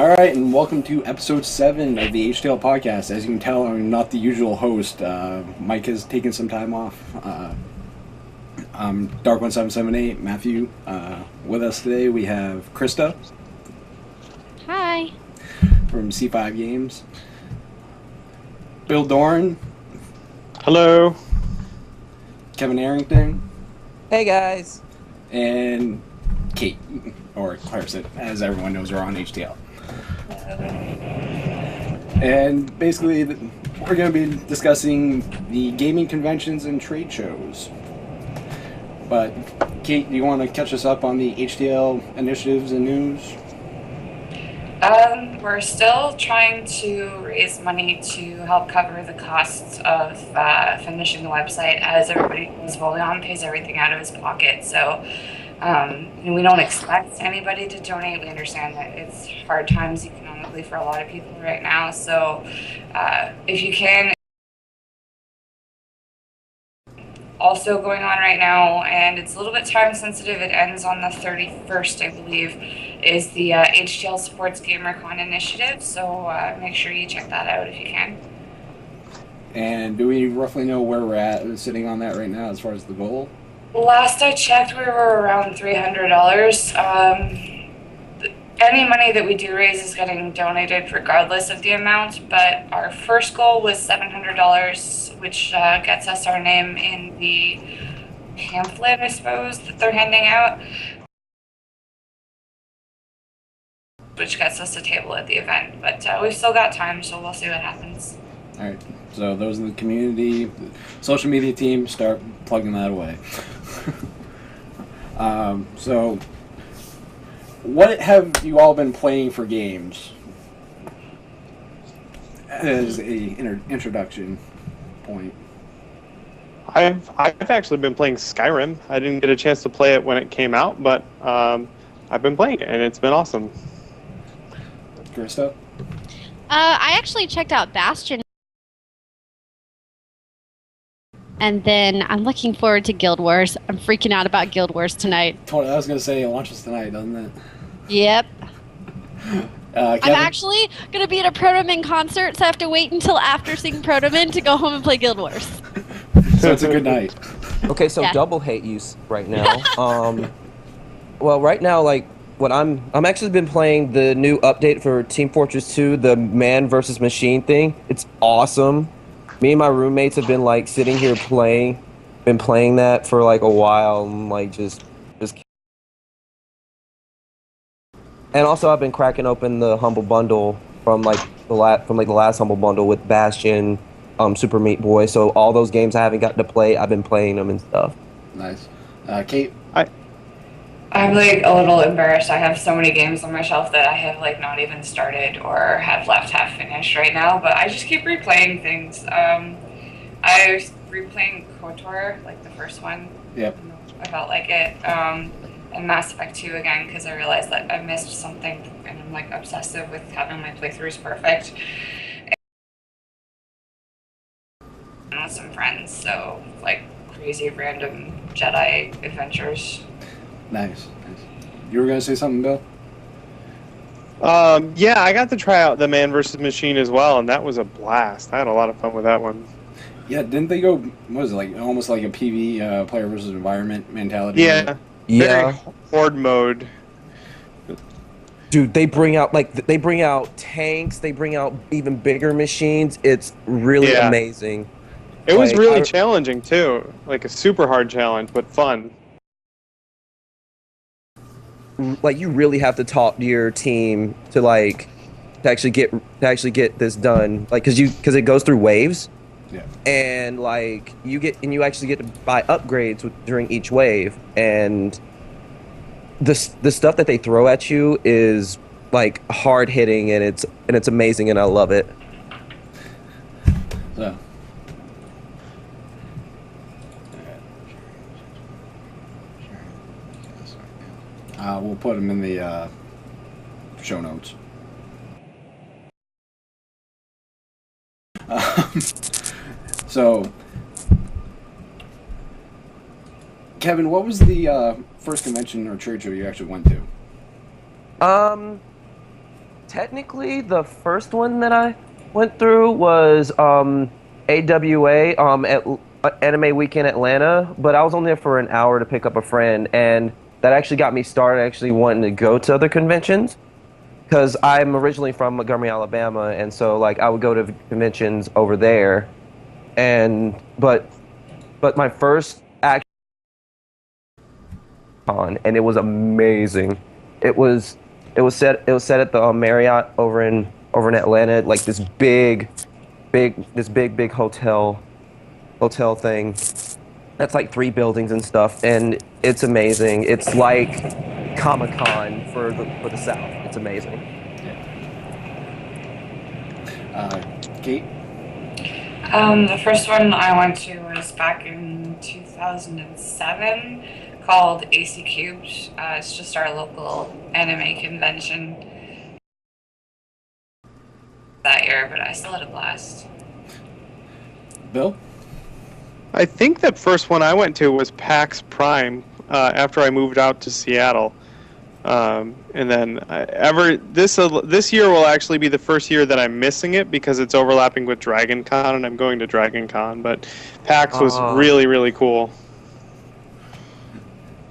All right, and welcome to episode 7 of the HTL podcast. As you can tell, I'm not the usual host. Mike has taken some time off. I'm Dark1778, Matthew. With us today, we have Krista. Hi. From C5 Games. Bill Dorn. Hello. Kevin Arrington. Hey guys. And Kate, or Clarissa, as everyone knows her on HTL. And basically, we're going to be discussing the gaming conventions and trade shows. But, Kate, do you want to catch us up on the HTL initiatives and news? We're still trying to raise money to help cover the costs of finishing the website, as everybody knows Volion pays everything out of his pocket. So we don't expect anybody to donate. We understand that it's hard times economically for a lot of people right now. So if you can, also going on right now, and it's a little bit time sensitive. It ends on the 31st, I believe, is the HTL Sports GamerCon initiative. So make sure you check that out if you can. And do we roughly know where we're at sitting on that right now as far as the goal? Last I checked, we were around $300. Any money that we do raise is getting donated regardless of the amount, but our first goal was $700, which gets us our name in the pamphlet, I suppose, that they're handing out, which gets us a table at the event. But we've still got time, so we'll see what happens. All right. So those in the community, the social media team, start plugging that away. So what have you all been playing for games as a introduction point? I've actually been playing Skyrim. I didn't get a chance to play it when it came out, but I've been playing it, and it's been awesome. Krista? I actually checked out Bastion. And then I'm looking forward to Guild Wars. I'm freaking out about Guild Wars tonight. I was going to say it launches tonight, doesn't it? Yep. I'm actually going to be at a Protoman concert, so I have to wait until after seeing Protoman to go home and play Guild Wars. So it's a good night. Okay, so Yeah. double hate use right now. Well, right now, like what I'm actually been playing the new update for Team Fortress 2, the man versus machine thing. It's awesome. Me and my roommates have been like sitting here been playing that for like a while, and like just. And also, I've been cracking open the Humble Bundle from like the last Humble Bundle with Bastion, Super Meat Boy. So all those games I haven't gotten to play, I've been playing them and stuff. Nice. Kate? I'm like a little embarrassed. I have so many games on my shelf that I have like not even started or have left half finished right now, but I just keep replaying things. I was replaying KOTOR, like the first one. Yep. I felt like it. And Mass Effect 2 again, because I realized that I missed something, and I'm like obsessive with having my playthroughs perfect. And with some friends, so like crazy random Jedi adventures. Nice. You were going to say something, Bill? Yeah, I got to try out the man versus machine as well, and that was a blast. I had a lot of fun with that one. Yeah, didn't they go, what was it, like almost like a PV, player versus environment mentality? Yeah. Yeah. Very horde mode. Dude, they bring out tanks, they bring out even bigger machines. It's really amazing. It was Like, really challenging too, like a super hard challenge, but fun. Like you really have to talk to your team to actually get this done, like because it goes through waves. Yeah. And like you actually get to buy upgrades during each wave, and the stuff that they throw at you is like hard hitting, and it's amazing, and I love it. So. We'll put them in the show notes. So, Kevin, what was the first convention or trade show you actually went to? technically, the first one that I went through was AWA at Anime Weekend Atlanta, but I was only there for an hour to pick up a friend, and that actually got me started actually wanting to go to other conventions because I'm originally from Montgomery, Alabama, and so like I would go to conventions over there, and but my first act on, and it was amazing. It was it was set at the Marriott over in Atlanta, like this big hotel thing. That's like 3 buildings and stuff, and it's amazing. It's like Comic-Con for the South. It's amazing. Kate? The first one I went to was back in 2007 called AC Cubed. It's just our local anime convention that year, but I still had a blast. Bill? I think the first one I went to was PAX Prime after I moved out to Seattle. And then this year will actually be the first year that I'm missing it because it's overlapping with Dragon Con and I'm going to Dragon Con. But PAX was really, really cool.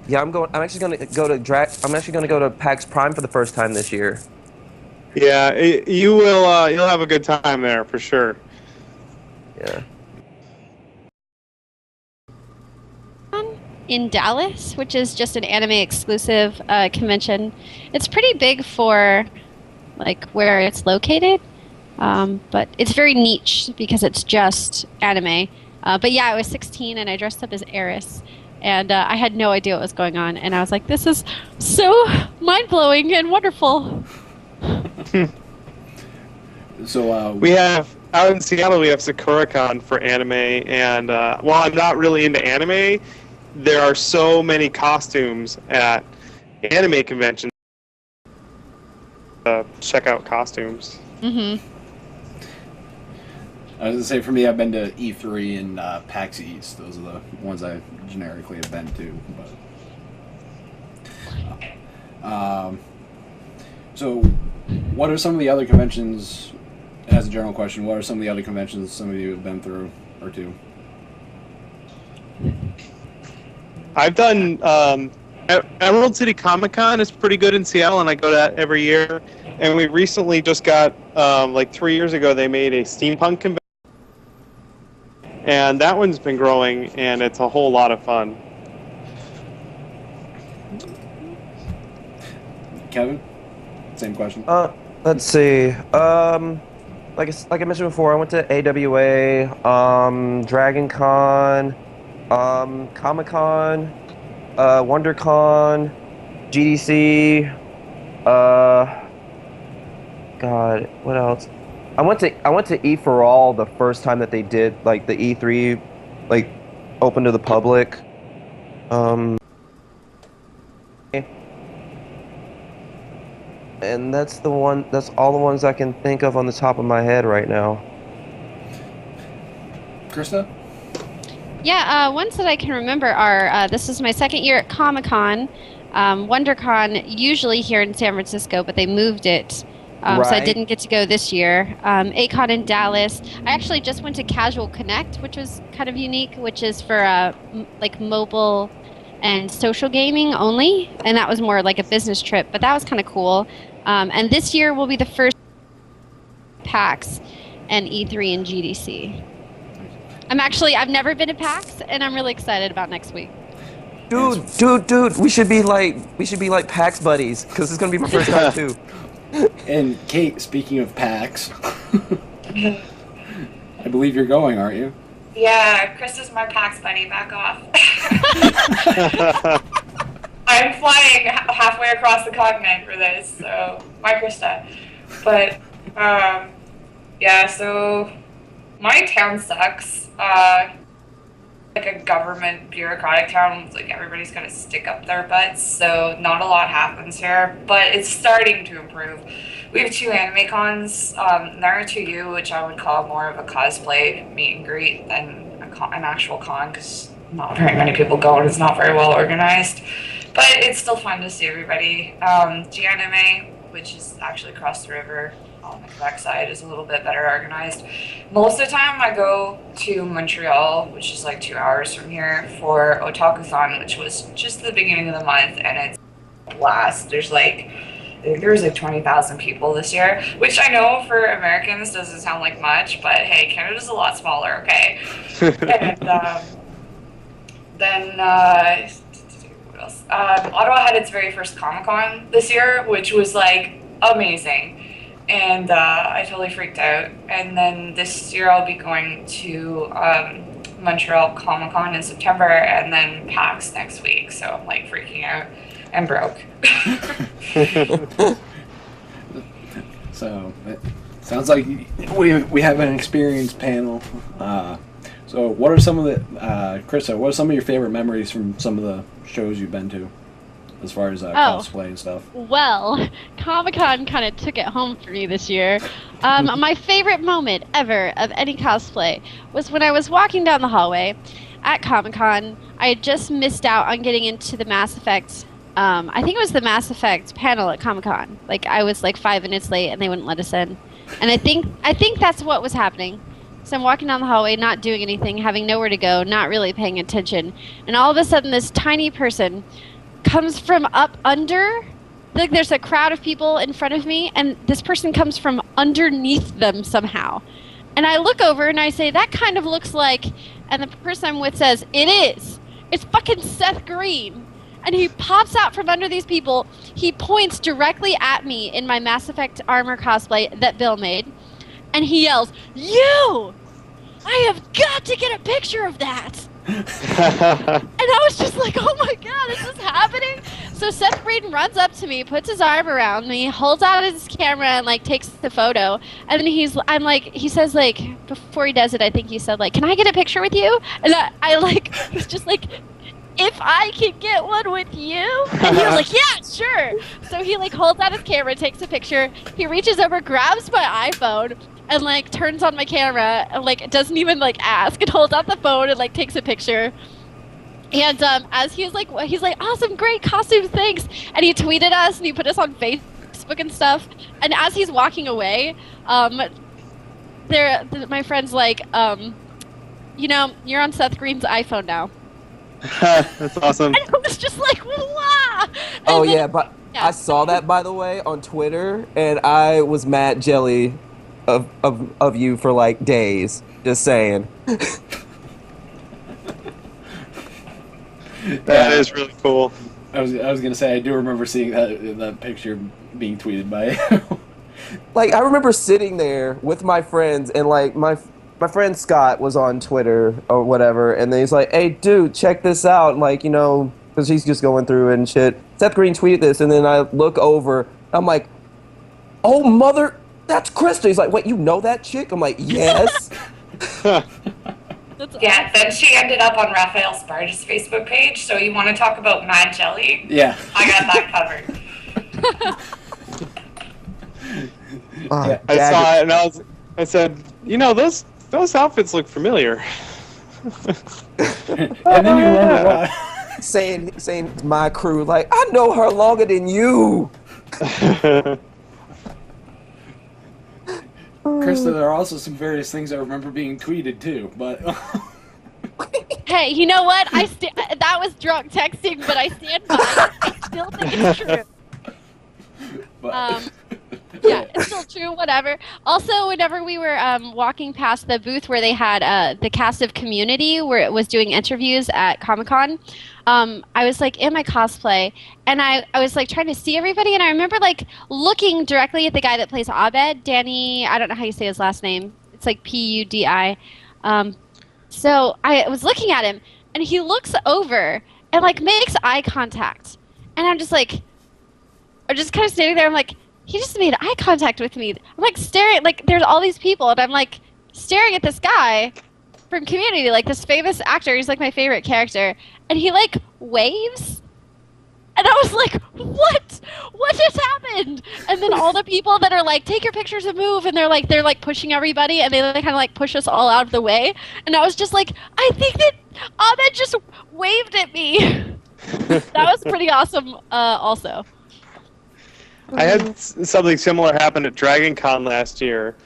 Yeah, I'm actually going to go to PAX Prime for the first time this year. Yeah, you will. You'll have a good time there for sure. Yeah. In Dallas, which is just an anime exclusive convention. It's pretty big for like where it's located, but it's very niche because it's just anime. But yeah, I was 16 and I dressed up as Eris, and I had no idea what was going on, and I was like, "This is so mind-blowing and wonderful." So we have out in Seattle. We have SakuraCon for anime, and while I'm not really into anime, there are so many costumes at anime conventions. Check out costumes. Mm-hmm. I was gonna say for me, I've been to E3 and PAX East. Those are the ones I generically have been to. But so, what are some of the other conventions? As a general question, what are some of the other conventions some of you have been through or to? I've done Emerald City Comic Con is pretty good in Seattle, and I go to that every year. And we recently just got like 3 years ago they made a steampunk convention, and that one's been growing, and it's a whole lot of fun. Kevin, same question. Let's see. Like I mentioned before, I went to AWA, Dragon Con, Comic Con, WonderCon, GDC. God, what else? I went to E for All the first time that they did like the E3, like open to the public. And that's all the ones I can think of on the top of my head right now. Krista? Yeah, ones that I can remember are this is my second year at Comic-Con, WonderCon, usually here in San Francisco, but they moved it, so I didn't get to go this year. A-Con in Dallas. I actually just went to Casual Connect, which was kind of unique, which is for like mobile and social gaming only, and that was more like a business trip, but that was kind of cool. And this year will be the first PAX and E3 and GDC. I've never been to PAX, and I'm really excited about next week. Dude, we should be like PAX buddies, because it's gonna be my first time too. And Kate, speaking of PAX, I believe you're going, aren't you? Yeah, Chris is my PAX buddy. Back off. I'm flying halfway across the continent for this, so my Krista. But yeah, so my town sucks. Like a government bureaucratic town, like everybody's got to stick up their butts, so not a lot happens here, but it's starting to improve. We have 2 anime cons, Naruto-U, which I would call more of a cosplay meet and greet than an actual con, because not very many people go and it's not very well organized, but it's still fun to see everybody. G-Anime, which is actually across the river on the Quebec side, is a little bit better organized. Most of the time I go to Montreal, which is like 2 hours from here, for Otakuthon, which was just the beginning of the month, and it's a blast. There's like, I think there was like 20,000 people this year, which I know for Americans doesn't sound like much, but hey, Canada's a lot smaller, okay? And then what else? Ottawa had its very first Comic-Con this year, which was like amazing. And I totally freaked out. And then this year I'll be going to Montreal Comic-Con in September, and then PAX next week. So I'm like freaking out and broke. So it sounds like we have an experienced panel. So what are some of the Krista? What are some of your favorite memories from some of the shows you've been to, as far as cosplay and stuff? Well, Comic-Con kind of took it home for me this year. My favorite moment ever of any cosplay was when I was walking down the hallway at Comic-Con. I had just missed out on getting into the Mass Effect. I think it was the Mass Effect panel at Comic-Con. Like, I was like 5 minutes late and they wouldn't let us in. And I think that's what was happening. So I'm walking down the hallway, not doing anything, having nowhere to go, not really paying attention. And all of a sudden, this tiny person comes from up under. Like, there's a crowd of people in front of me, and this person comes from underneath them somehow. And I look over and I say, that kind of looks like, and the person I'm with says, it is. It's fucking Seth Green. And he pops out from under these people. He points directly at me in my Mass Effect armor cosplay that Bill made. And he yells, "You! I have got to get a picture of that!" And I was just like, oh my god, is this happening? So Seth Green runs up to me, puts his arm around me, holds out his camera and like takes the photo. And then he says like, before he does it, I think he said like, "Can I get a picture with you?" And I like, was just like, "If I can get one with you?" And he was like, "Yeah, sure." So he like holds out his camera, takes a picture. He reaches over, grabs my iPhone, and like turns on my camera, and like doesn't even like ask, and holds out the phone and like takes a picture. And as he's like, "Awesome, great costume, thanks." And he tweeted us and he put us on Facebook and stuff. And as he's walking away, my friend's like, "You know, you're on Seth Green's iPhone now." That's awesome. And I was just like, "Wow!" Oh yeah, but I saw that, by the way, on Twitter, and I was mad jelly of you for like days. Just saying. That is really cool. I was gonna say, I do remember seeing that picture being tweeted by Like, I remember sitting there with my friends, and like my friend Scott was on Twitter or whatever, and then he's like, "Hey dude, check this out," and like, you know, because he's just going through and shit. Seth Green tweeted this, and then I look over, I'm like, "Oh mother, that's Krista." He's like, "Wait, you know that chick?" I'm like, "Yes." Yeah, then she ended up on Raphael Sparta's Facebook page, so you want to talk about Mad Jelly? Yeah. I got that covered. Yeah. I saw it and I said, you know, those outfits look familiar. And then you wonder why. saying to my crew, like, "I know her longer than you." Krista, there are also some various things I remember being tweeted too, but Hey, you know what? That was drunk texting, but I stand by it. I still think it's true. but Yeah, it's still true, whatever. Also, whenever we were walking past the booth where they had the cast of Community, where it was doing interviews at Comic-Con, I was like in my cosplay, and I was like trying to see everybody, and I remember like looking directly at the guy that plays Abed, Danny, I don't know how you say his last name. It's like Pudi. So I was looking at him, and he looks over and like makes eye contact. And I'm just like, I'm just kind of standing there, I'm like, he just made eye contact with me. I'm like staring, like there's all these people, and I'm like staring at this guy from Community, like this famous actor. He's like my favorite character, and he like waves, and I was like, what just happened? And then all the people that are like, take your pictures and move, and they're like pushing everybody, and they kind of like push us all out of the way. And I was just like, I think that Ahmed just waved at me. That was pretty awesome. Also. I had something similar happen at Dragon Con last year.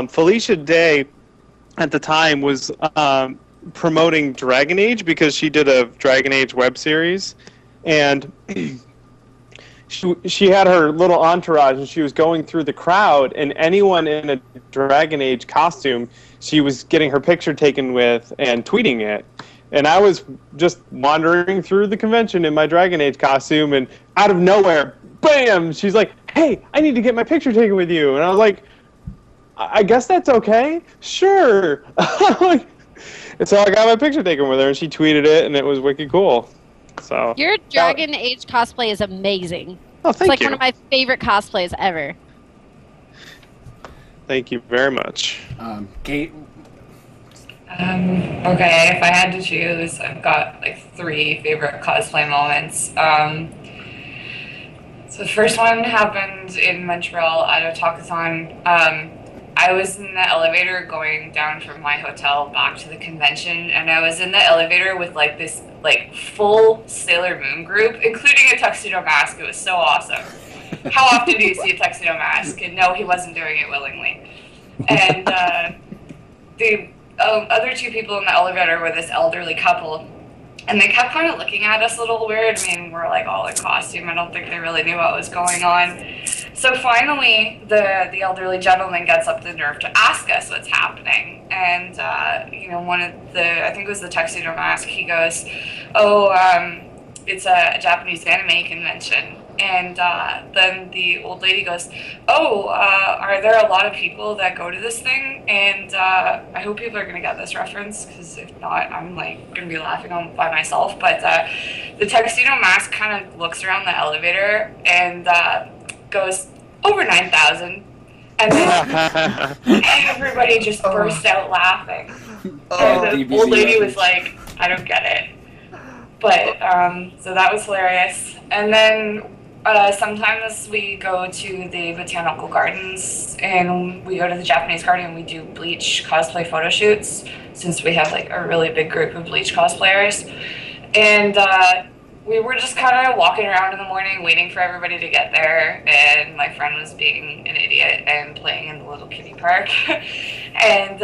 Felicia Day, at the time, was promoting Dragon Age because she did a Dragon Age web series, and she had her little entourage, and she was going through the crowd, and anyone in a Dragon Age costume, she was getting her picture taken with and tweeting it. And I was just wandering through the convention in my Dragon Age costume, and out of nowhere, bam! She's like, "Hey, I need to get my picture taken with you." And I was like, "I guess that's okay. Sure." And so I got my picture taken with her, and she tweeted it, and it was wicked cool. So your Dragon Age cosplay is amazing. Oh, it's thank like you. one of my favorite cosplays ever. Thank you very much. Kate? Okay, if I had to choose, I've got like 3 favorite cosplay moments. So the first one happened in Montreal at a talkathon. I was in the elevator going down from my hotel back to the convention, and I was in the elevator with like this like full Sailor Moon group, including a tuxedo mask. It was so awesome. How often do you see a tuxedo mask? And no, he wasn't doing it willingly. And the other 2 people in the elevator were this elderly couple, and they kept kind of looking at us a little weird. I mean, we're like all in costume. I don't think they really knew what was going on. So finally, the elderly gentleman gets up the nerve to ask us what's happening. And, one of I think it was the tuxedo mask, he goes, "Oh, it's a Japanese anime convention." And then the old lady goes, "Oh, are there a lot of people that go to this thing?" And I hope people are going to get this reference, because if not, I'm like going to be laughing by myself. But the tuxedo mask kind of looks around the elevator and goes, "Over 9,000. And then everybody just burst out laughing. And the old lady was like, "I don't get it." But so that was hilarious. And then sometimes we go to the botanical gardens, and we go to the Japanese garden, and we do Bleach cosplay photo shoots, since we have like a really big group of Bleach cosplayers. And we were just kind of walking around in the morning waiting for everybody to get there, and my friend was being an idiot and playing in the little kiddie park. And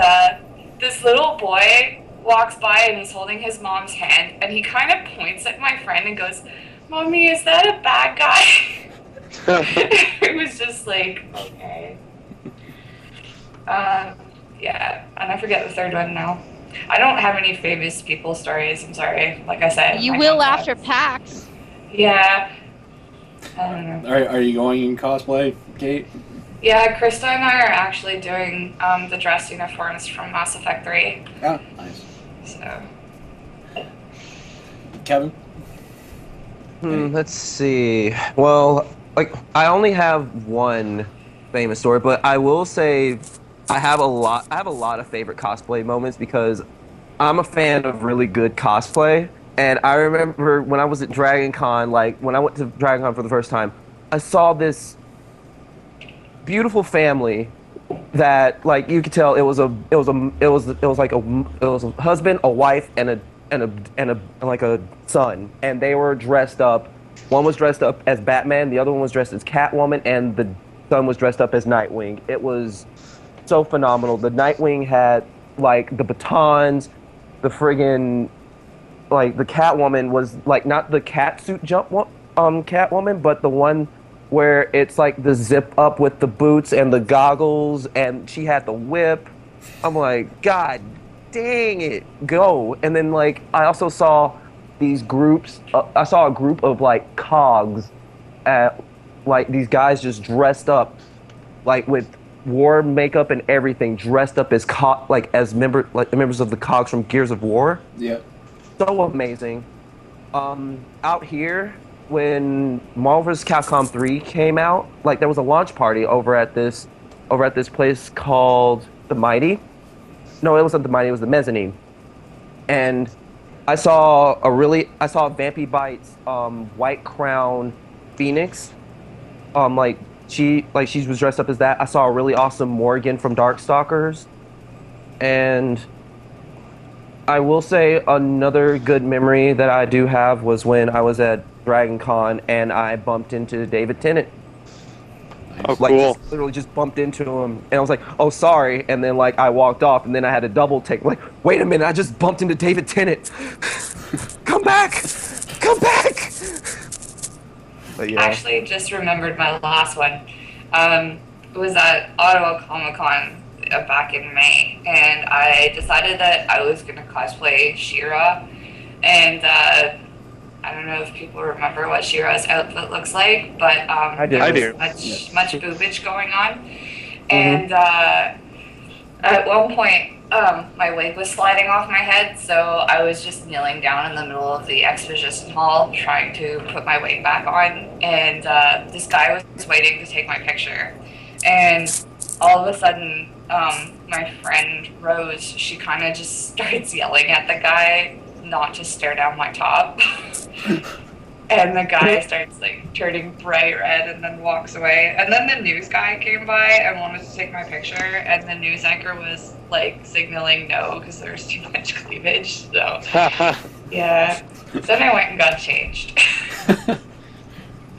this little boy walks by, and he's holding his mom's hand, and he kind of points at my friend and goes, "Mommy, is that a bad guy?" It was just like, okay. Yeah, and I forget the third one now. I don't have any famous people stories, I'm sorry. Like I said, You will after PAX. Yeah. I don't know. Are you going in cosplay, Kate? Yeah, Krista and I are actually doing the dress uniforms from Mass Effect 3. Oh, nice. So. Kevin? Let's see. Well, like I only have one famous story, but I will say I have a lot of favorite cosplay moments because I'm a fan of really good cosplay. And I remember when I was at Dragon Con, like when I went to Dragon Con for the first time, I saw this beautiful family that like you could tell it was a husband, a wife, and a son, and they were dressed up. One was dressed up as Batman, the other one was dressed as Catwoman, and the son was dressed up as Nightwing. It was so phenomenal. The Nightwing had like the batons, the friggin' like the Catwoman was like not the cat suit Catwoman, but the one where it's like the zip up with the boots and the goggles, and she had the whip. I'm like, God dang it, go. And then like I also saw these groups, I saw a group of like cogs at like these guys just dressed up like with war makeup and everything, dressed up as members of the cogs from Gears of War. Yeah. So amazing. Out here when Marvel vs. Capcom 3 came out, like there was a launch party over at this place called The Mighty. No, it wasn't The Mighty, it was the Mezzanine. And I saw Vampy Bite's White Crown Phoenix. She was dressed up as that. I saw a really awesome Morgan from Darkstalkers. And I will say another good memory that I do have was when I was at Dragon Con and I bumped into David Tennant. Oh, Like, cool. literally just bumped into him, and I was like, "Oh, sorry," and then like I walked off, and then I had a double take. Like, wait a minute, I just bumped into David Tennant. Come back, come back. But yeah, Actually, just remembered my last one. It was at Ottawa Comic Con back in May, and I decided that I was going to cosplay She-Ra. And I don't know if people remember what She-Ra's outfit looks like, but I do. there was much boobage going on. And at one point, my wig was sliding off my head, so I was just kneeling down in the middle of the exposition hall trying to put my wig back on, and this guy was waiting to take my picture. And all of a sudden, my friend Rose, she kind of just starts yelling at the guy not to stare down my top. And the guy starts like turning bright red and then walks away. And then the news guy came by and wanted to take my picture, and the news anchor was like signaling no because there was too much cleavage. So yeah. Then I went and got changed.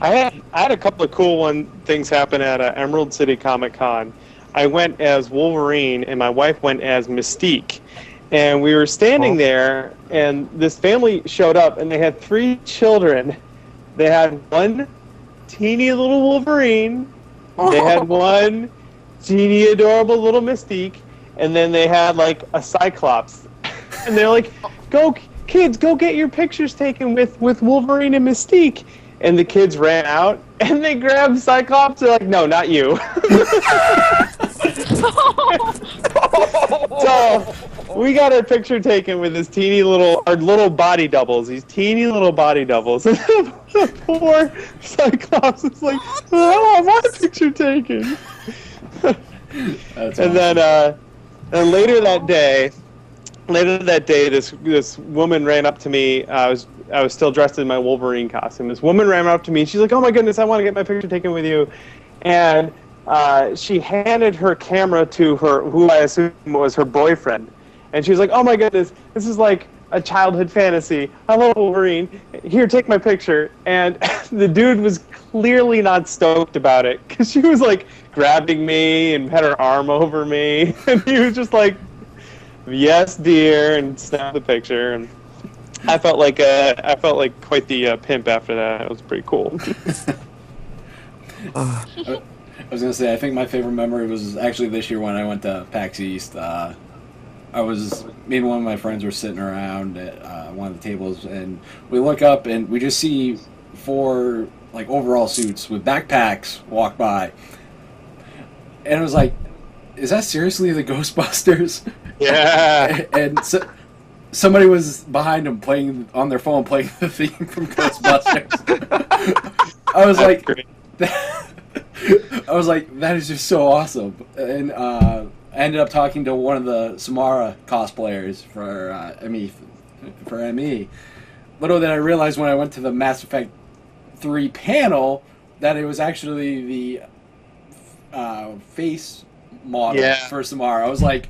I had a couple of cool things happen at Emerald City Comic Con. I went as Wolverine and my wife went as Mystique. And we were standing there, and this family showed up, and they had 3 children. They had one teeny little Wolverine, they had one teeny adorable little Mystique, and then they had like a Cyclops. And they're like, "Go, kids, go get your pictures taken with Wolverine and Mystique." And the kids ran out, and they grabbed Cyclops. They're like, "No, not you." So we got our picture taken with this our little body doubles, these teeny little body doubles. And the poor Cyclops is like, "Oh, I want a picture taken." That's and awesome. then later that day, this woman ran up to me. I was still dressed in my Wolverine costume. This woman ran up to me. She's like, "Oh my goodness, I want to get my picture taken with you." And she handed her camera to who I assume was her boyfriend. And she was like, "Oh my goodness, this is like a childhood fantasy. I love Wolverine. Here, take my picture." And the dude was clearly not stoked about it, because she was like grabbing me and had her arm over me. And he was just like, "Yes, dear," and snapped the picture. And I felt like quite the pimp after that. It was pretty cool. I was gonna say, I think my favorite memory was actually this year when I went to PAX East. Me and one of my friends were sitting around at one of the tables, and we look up and we just see 4 like overall suits with backpacks walk by, and it was like, "Is that seriously the Ghostbusters?" Yeah. And somebody was behind them playing on their phone, playing the theme from Ghostbusters. I was like, that is just so awesome. And I ended up talking to one of the Samara cosplayers for ME. Little did I realize when I went to the Mass Effect 3 panel that it was actually the face model for Samara. I was like,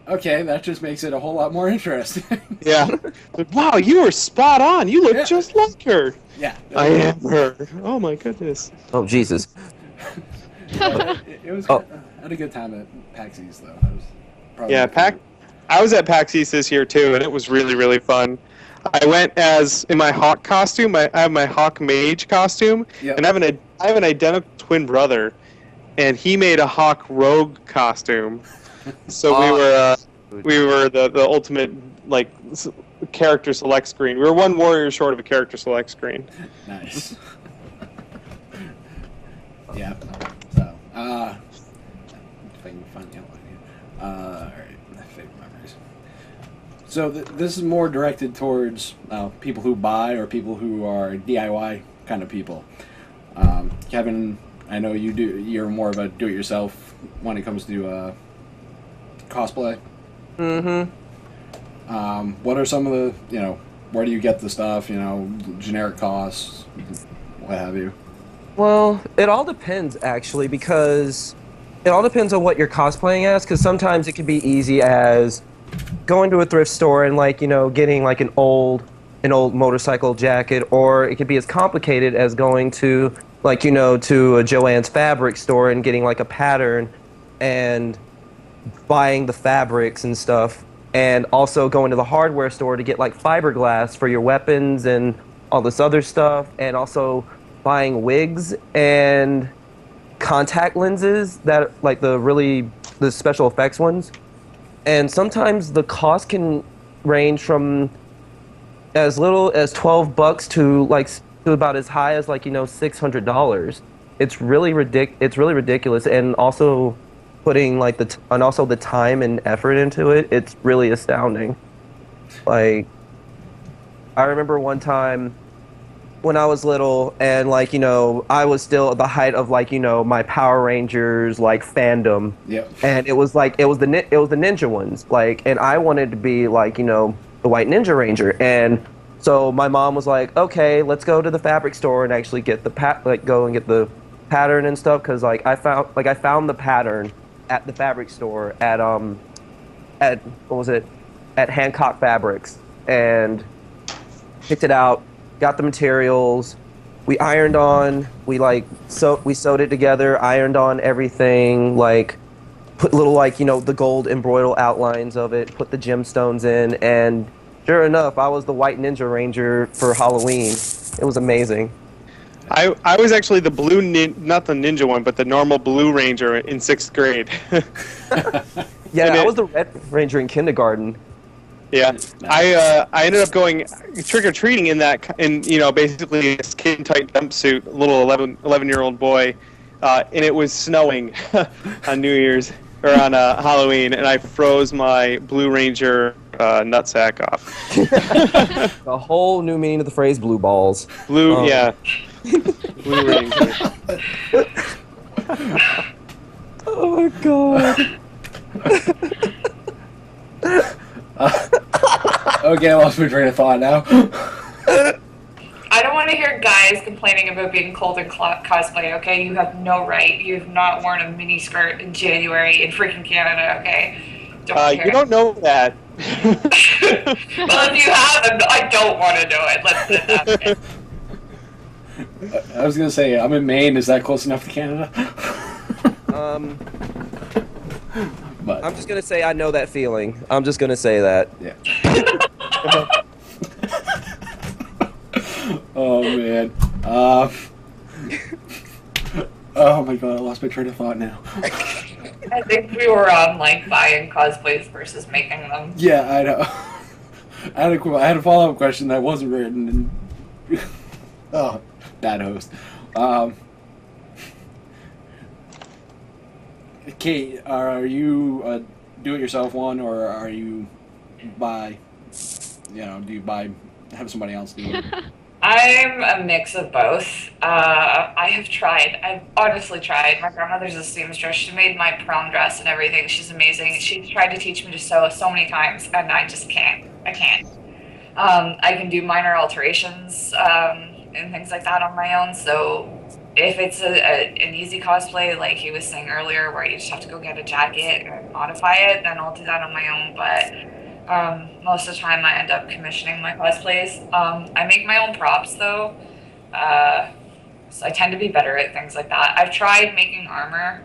okay, that just makes it a whole lot more interesting. Yeah. But, wow, you were spot on. You look just like her. Yeah. I am her. Oh my goodness. oh Jesus. It was. I had a good time at PAX East, though. I was at PAX East this year too, and it was really, really fun. I went in my Hawk costume. I have my Hawk Mage costume, and I have an identical twin brother, and he made a Hawk Rogue costume. So we were the ultimate like character select screen. We were one warrior short of a character select screen. Nice. Yeah. So, if I can find the outline here. All right, favorite memories. So this is more directed towards people who buy or people who are DIY kind of people. Kevin, I know you're more of a do-it-yourself when it comes to cosplay. Mm-hmm. What are some of the, where do you get the stuff, generic costs, what have you? Well, it all depends, actually, because it all depends on what you're cosplaying as, because sometimes it can be easy as going to a thrift store and, getting, an old motorcycle jacket, or it could be as complicated as going to like, to a Joann's fabric store and getting like a pattern and buying the fabrics and stuff, and also going to the hardware store to get like fiberglass for your weapons and all this other stuff, and also buying wigs and contact lenses that like the special effects ones. And sometimes the cost can range from as little as $12 to to about as high as $600. It's really ridiculous, and also putting like and also the time and effort into it. It's really astounding. Like, I remember one time when I was little, and I was still at the height of my Power Rangers fandom. Yep. And it was the ninja ones, and I wanted to be the White Ninja Ranger. And so my mom was like, okay, let's go to the fabric store and actually get go and get the pattern and stuff, because I found the pattern at the fabric store at what was it, at Hancock Fabrics, and picked it out, got the materials, we ironed on, we sewed it together, ironed on everything, put little the gold embroidered outlines of it, put the gemstones in, and sure enough, I was the White Ninja Ranger for Halloween. It was amazing. I was actually the blue not the ninja one, but the normal Blue Ranger in 6th grade. Yeah, I was the Red Ranger in kindergarten. Yeah, I ended up going trick-or-treating in basically a skin-tight jumpsuit, a little 11-year-old boy, and it was snowing on New Year's, or on Halloween, and I froze my Blue Ranger nutsack off. A whole new meaning of the phrase blue balls. Yeah. Blue Ranger. Oh my god. Okay, I lost my train of thought now. I don't want to hear guys complaining about being cold in cosplay, okay? You have no right. You have not worn a mini skirt in January in freaking Canada, okay? You don't know that. Well, if you have, I don't want to know it. Let's put it that way. I was gonna say, I'm in Maine. Is that close enough to Canada? But I'm just gonna say I know that feeling. I'm just gonna say that. yeah. Oh man. Oh my god, I lost my train of thought now. I think we were on buying cosplays versus making them. Yeah, I know. I had a follow-up question that wasn't written. And oh, bad host. Kate, are you a do-it-yourself one, or are you have somebody else do it? I'm a mix of both. I have tried. I've honestly tried. My grandmother's a seamstress. She made my prom dress and everything. She's amazing. She's tried to teach me to sew so many times, and I just can't. I can't. I can do minor alterations and things like that on my own. So if it's an easy cosplay, like he was saying earlier, where you just have to go get a jacket and modify it, then I'll do that on my own. But most of the time I end up commissioning my cosplays. I make my own props though, so I tend to be better at things like that. I've tried making armor,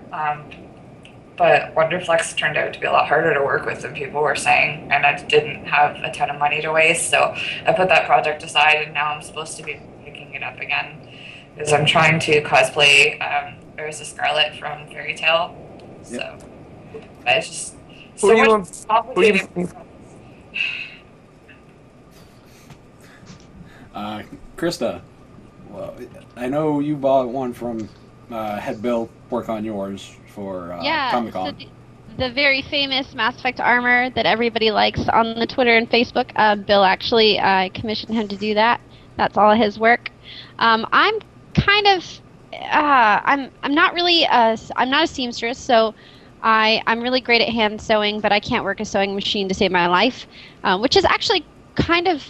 but Wonderflex turned out to be a lot harder to work with than people were saying, and I didn't have a ton of money to waste, so I put that project aside, and now I'm supposed to be picking it up again, because I'm trying to cosplay Ursa Scarlet from Fairy Tale, so but it's just so much complicated. Krista, well, I know you bought one from had Bill work on yours for Comic-Con. So the very famous Mass Effect armor that everybody likes on the Twitter and Facebook. Bill actually commissioned him to do that. That's all his work. I'm kind of I'm not really I'm not a seamstress, so I'm really great at hand sewing, but I can't work a sewing machine to save my life, which is actually kind of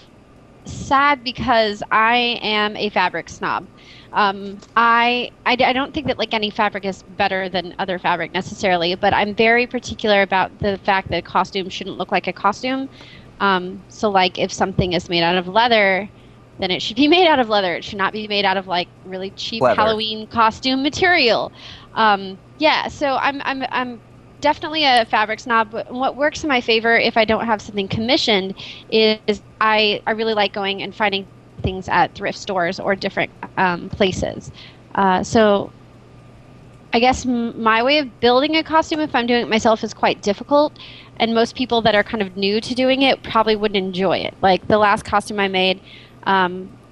sad because I am a fabric snob. I don't think that any fabric is better than other fabric necessarily, but I'm very particular about the fact that a costume shouldn't look like a costume. So if something is made out of leather, then it should be made out of leather. It should not be made out of like really cheap Leather. Halloween costume material. Yeah, so I'm definitely a fabric snob. But what works in my favor if I don't have something commissioned is I really like going and finding things at thrift stores or different places. So I guess my way of building a costume, if I'm doing it myself, is quite difficult. And most people that are kind of new to doing it probably wouldn't enjoy it. Like the last costume I made, I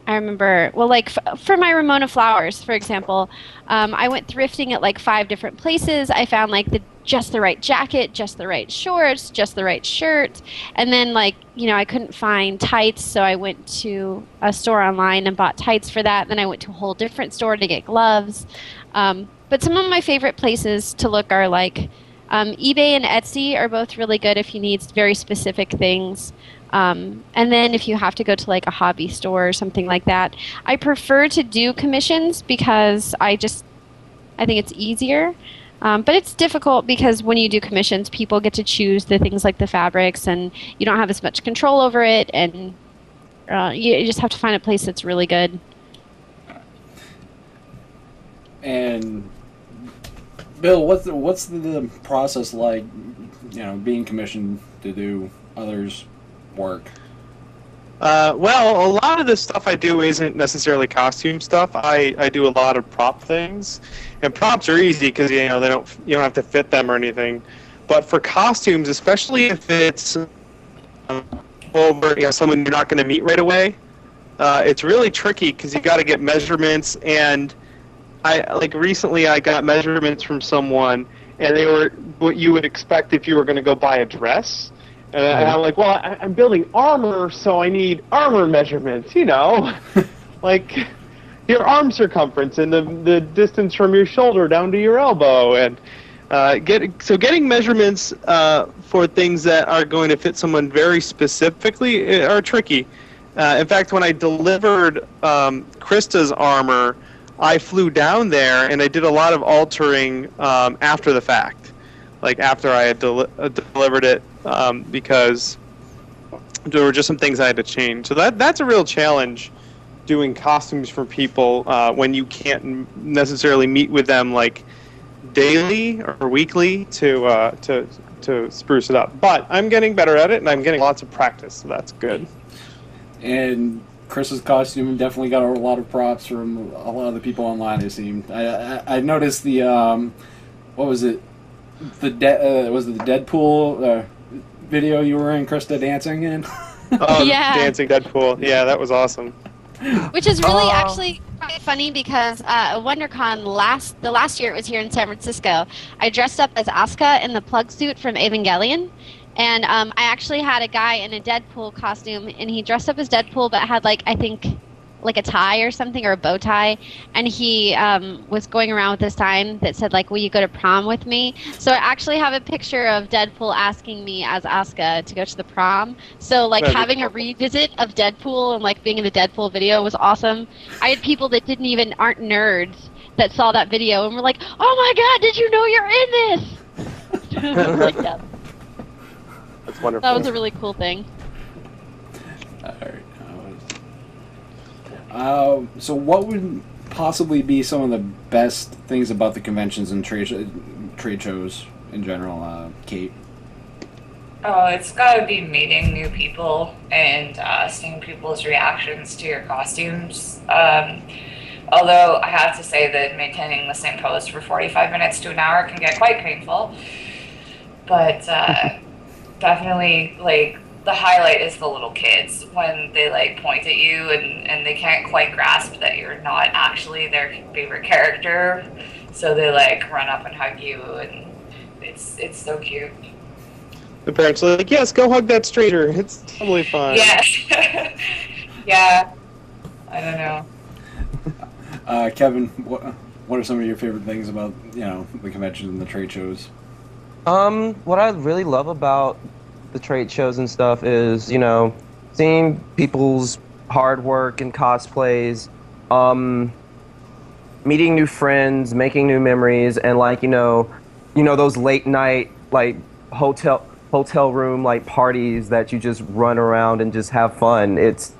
remember, well, like for my Ramona Flowers, for example, I went thrifting at like 5 different places. I found like just the right jacket, just the right shorts, just the right shirt. And then like, I couldn't find tights. So I went to a store online and bought tights for that. Then I went to a whole different store to get gloves. But some of my favorite places to look are like eBay and Etsy are both really good if you need very specific things. And then if you have to go to like a hobby store or something like that, I prefer to do commissions because I think it's easier. But it's difficult because when you do commissions, people get to choose the things like the fabrics and you don't have as much control over it. And you just have to find a place that's really good. And Bill, what's the process like, being commissioned to do others' work? Well, a lot of the stuff I do isn't necessarily costume stuff. I do a lot of prop things, and props are easy because you don't have to fit them or anything. But for costumes, especially if it's over someone you're not going to meet right away, it's really tricky because you got to get measurements. And recently I got measurements from someone, and they were what you would expect if you were going to go buy a dress. And I'm like, well, I'm building armor, so I need armor measurements, like your arm circumference and the distance from your shoulder down to your elbow. And getting measurements for things that are going to fit someone very specifically are tricky. In fact, when I delivered Krista's armor, I flew down there and I did a lot of altering after the fact, like after I had delivered it. Because there were just some things I had to change. So that's a real challenge, doing costumes for people when you can't necessarily meet with them like daily or weekly to spruce it up. But I'm getting better at it, and I'm getting lots of practice, so that's good. And Chris's costume definitely got a lot of props from a lot of the people online. It seemed. I noticed the what was it? Was it the Deadpool video you were in, Krista dancing in? Oh, Yeah. Dancing Deadpool. Yeah, that was awesome. Which is really actually quite funny because WonderCon the last year it was here in San Francisco, I dressed up as Asuka in the plug suit from Evangelion. And I actually had a guy in a Deadpool costume, and he dressed up as Deadpool but had I think a tie or something, or a bow tie, and he was going around with this sign that said will you go to prom with me? So I actually have a picture of Deadpool asking me as Asuka to go to the prom. So having a revisit of Deadpool and being in the Deadpool video was awesome. I had people that aren't nerds that saw that video and were like, oh my god, did you know you're in this? Yeah. That's wonderful. That was a really cool thing. All right. So what would possibly be some of the best things about the conventions and trade shows in general, Kate? Oh, it's got to be meeting new people and seeing people's reactions to your costumes. Although I have to say that maintaining the same pose for 45 minutes to an hour can get quite painful. But definitely, the highlight is the little kids when they point at you and they can't quite grasp that you're not actually their favorite character, so they run up and hug you, and it's so cute. The parents are like, yes, go hug that stranger. It's totally fine. Yeah. Yeah. I don't know. Kevin, what are some of your favorite things about the conventions and the trade shows? What I really love about the trade shows and stuff is, seeing people's hard work and cosplays, meeting new friends, making new memories, and those late night hotel room parties that you just run around and just have fun. It's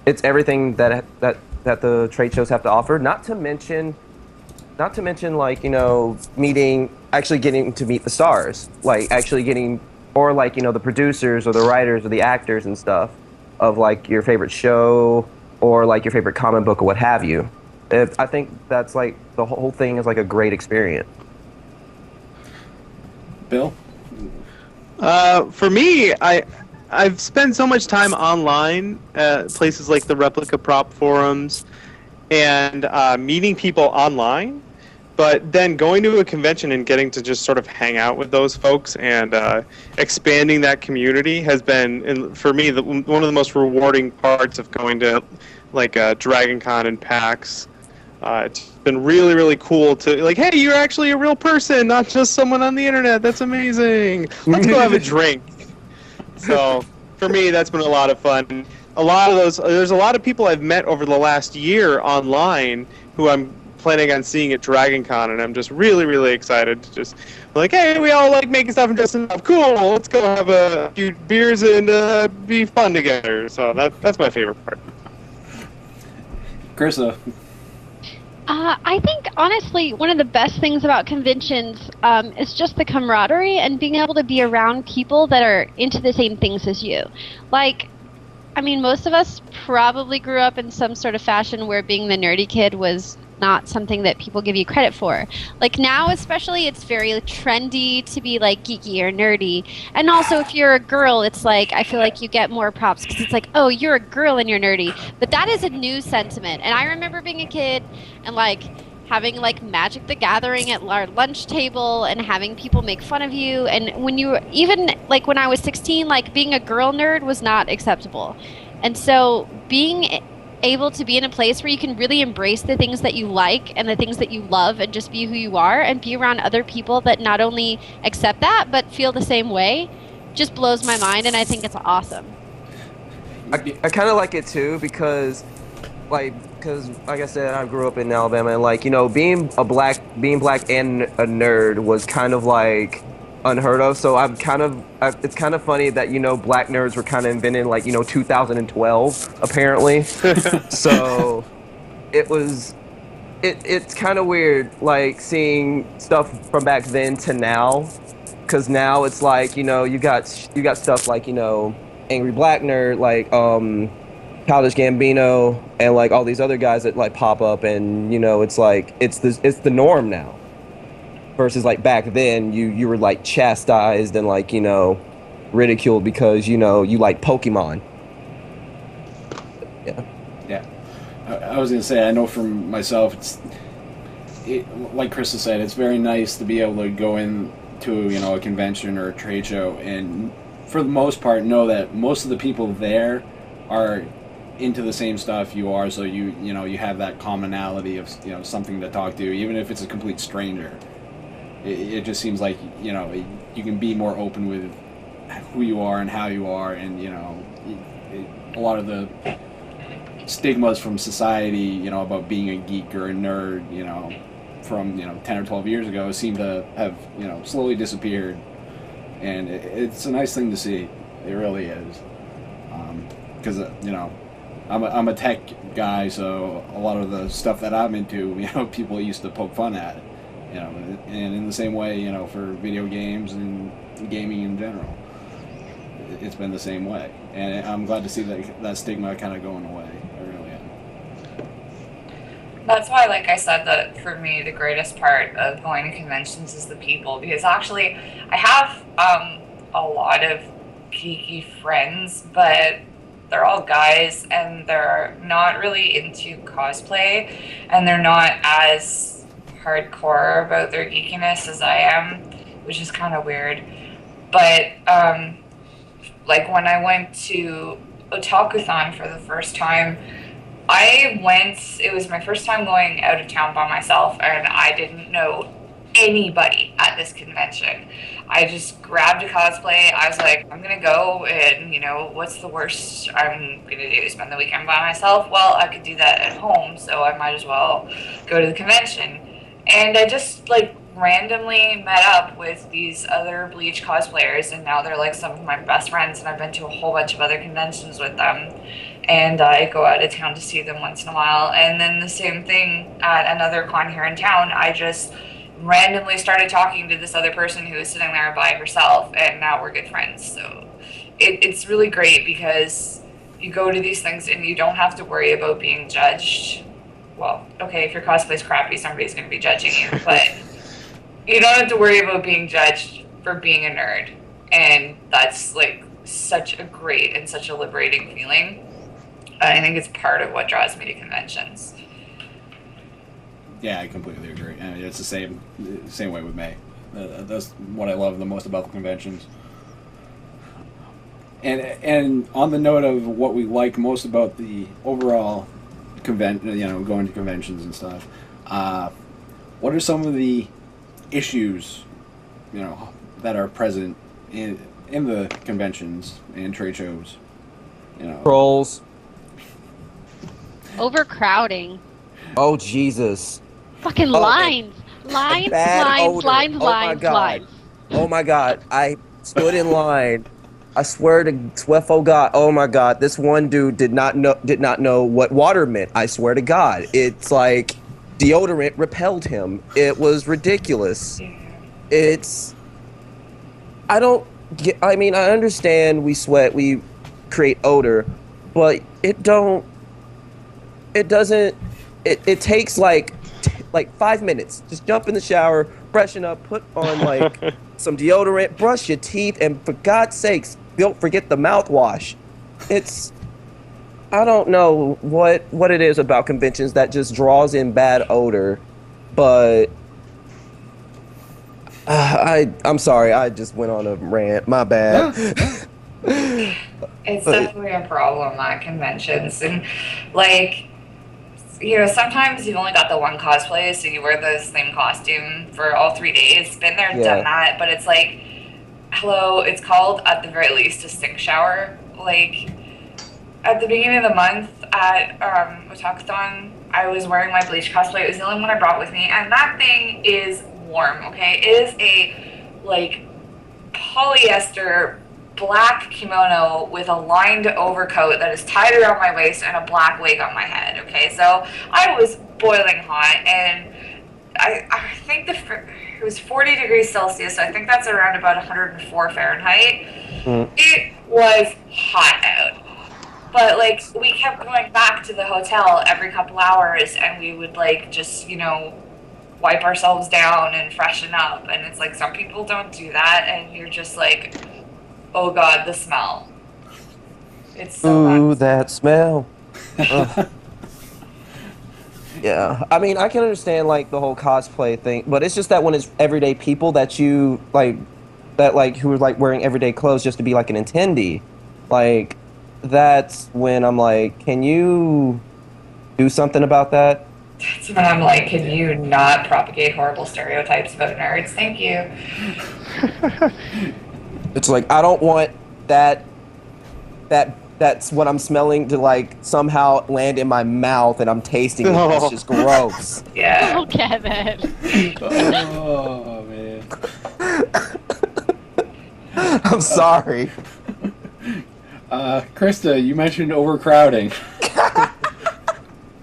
it's everything that the trade shows have to offer. Not to mention like actually getting to meet the stars, like actually getting, or like the producers or the writers or the actors and stuff of like your favorite show or like your favorite comic book or what have you. I think that's like the whole thing is like a great experience. Bill? For me, I've spent so much time online at places like the Replica Prop forums and meeting people online, but then going to a convention and getting to just sort of hang out with those folks and expanding that community has been, for me, one of the most rewarding parts of going to like Dragon Con and PAX. It's been really, really cool to like, hey, you're actually a real person, not just someone on the internet. That's amazing. Let's go have a drink. So for me, that's been a lot of fun. There's a lot of people I've met over the last year online who I'm planning on seeing at Dragon Con, and I'm just really, really excited to just like, hey, we all like making stuff and dressing up. Cool, let's go have a few beers and be fun together. So that's my favorite part. Krista? I think, honestly, one of the best things about conventions is just the camaraderie and being able to be around people that are into the same things as you. Like, I mean, most of us probably grew up in some sort of fashion where being the nerdy kid was not something that people give you credit for. Like now, especially, it's very trendy to be like geeky or nerdy. And also, if you're a girl, it's like, I feel like you get more props because it's like, oh, you're a girl and you're nerdy. But that is a new sentiment. And I remember being a kid and like having like Magic the Gathering at our lunch table and having people make fun of you. And when you even like when I was 16, like being a girl nerd was not acceptable. And so being able to be in a place where you can really embrace the things that you like and the things that you love and just be who you are and be around other people that not only accept that but feel the same way just blows my mind, and I think it's awesome. I kind of like it too because like I said, I grew up in Alabama, and like being black and a nerd was kind of like unheard of. So it's kind of funny that black nerds were kind of invented like 2012 apparently. So it's kind of weird like seeing stuff from back then to now, because now it's like you got stuff like Angry Black Nerd, like Childish Gambino, and like all these other guys that like pop up, and it's like it's the norm now. Versus like back then, you were like chastised and like ridiculed because you like Pokemon. Yeah. Yeah. I was gonna say, I know for myself, like Krista said, it's very nice to be able to go into a convention or a trade show, and for the most part know that most of the people there are into the same stuff you are, so you have that commonality of something to talk to, even if it's a complete stranger. It just seems like you can be more open with who you are and how you are, and a lot of the stigmas from society about being a geek or a nerd from 10 or 12 years ago seem to have slowly disappeared, and it's a nice thing to see. It really is, because I'm a tech guy, so a lot of the stuff that I'm into people used to poke fun at. And in the same way, for video games and gaming in general, it's been the same way. And I'm glad to see that stigma kind of going away. I really am. That's why, like I said, that for me, the greatest part of going to conventions is the people. Because actually, I have a lot of geeky friends, but they're all guys, and they're not really into cosplay, and they're not as hardcore about their geekiness as I am, which is kind of weird. But like when I went to Otakuthon for the first time, it was my first time going out of town by myself, and I didn't know anybody at this convention. I just grabbed a cosplay. I was like, I'm gonna go, and what's the worst I'm gonna do? Spend the weekend by myself? Well, I could do that at home, so I might as well go to the convention. And I just like randomly met up with these other Bleach cosplayers, and now they're like some of my best friends, and I've been to a whole bunch of other conventions with them. and I go out of town to see them once in a while. And then the same thing at another con here in town. I just randomly started talking to this other person who was sitting there by herself, and now we're good friends. So it's really great because you go to these things and you don't have to worry about being judged. Well, okay, if your cosplay's crappy, somebody's going to be judging you, but you don't have to worry about being judged for being a nerd. And that's like such a great and such a liberating feeling. I think it's part of what draws me to conventions. Yeah, I completely agree. And it's the same way with me. That's what I love the most about the conventions. And on the note of what we like most about the overall going to conventions and stuff, what are some of the issues, that are present in the conventions and trade shows? Trolls. Overcrowding. Oh Jesus. Fucking lines. Lines, Bad lines, odor. lines, Oh my lines, God. lines. Oh my God. I stood in line. I swear to Sweffo God. Oh my God. This one dude did not know what water meant. I swear to God. It's like deodorant repelled him. It was ridiculous. I understand we sweat, we create odor, but it takes like 5 minutes. Just jump in the shower, freshen up, put on like some deodorant, brush your teeth, and for God's sakes, don't forget the mouthwash. I don't know what it is about conventions that just draws in bad odor, but I'm sorry, I just went on a rant. My bad. It's definitely a problem at conventions. And sometimes you've only got the one cosplay, so you wear the same costume for all 3 days. Been there, done that, but it's like, hello, it's called, at the very least, a stink shower. Like, at the beginning of the month at Otakuthon, I was wearing my bleach cosplay. It was the only one I brought with me, and that thing is warm, okay? It is a, polyester black kimono with a lined overcoat that is tied around my waist and a black wig on my head, okay? So I was boiling hot, and I think it was 40 degrees Celsius, so I think that's around about 104 Fahrenheit. It was hot out. But, we kept going back to the hotel every couple hours, and we would, just, wipe ourselves down and freshen up. And it's like, some people don't do that, and you're just like, oh God, the smell. It's so Ooh, bad. that smell. Yeah, I mean, I can understand the whole cosplay thing, but it's just that when it's everyday people that you who are wearing everyday clothes just to be an attendee, that's when I'm like, can you do something about that? That's when I'm like, can you not propagate horrible stereotypes about nerds? Thank you. It's like, I don't want that's what I'm smelling to somehow land in my mouth and I'm tasting it. It's just gross. Yeah. Oh, Kevin. Oh, man. I'm sorry. Krista, you mentioned overcrowding.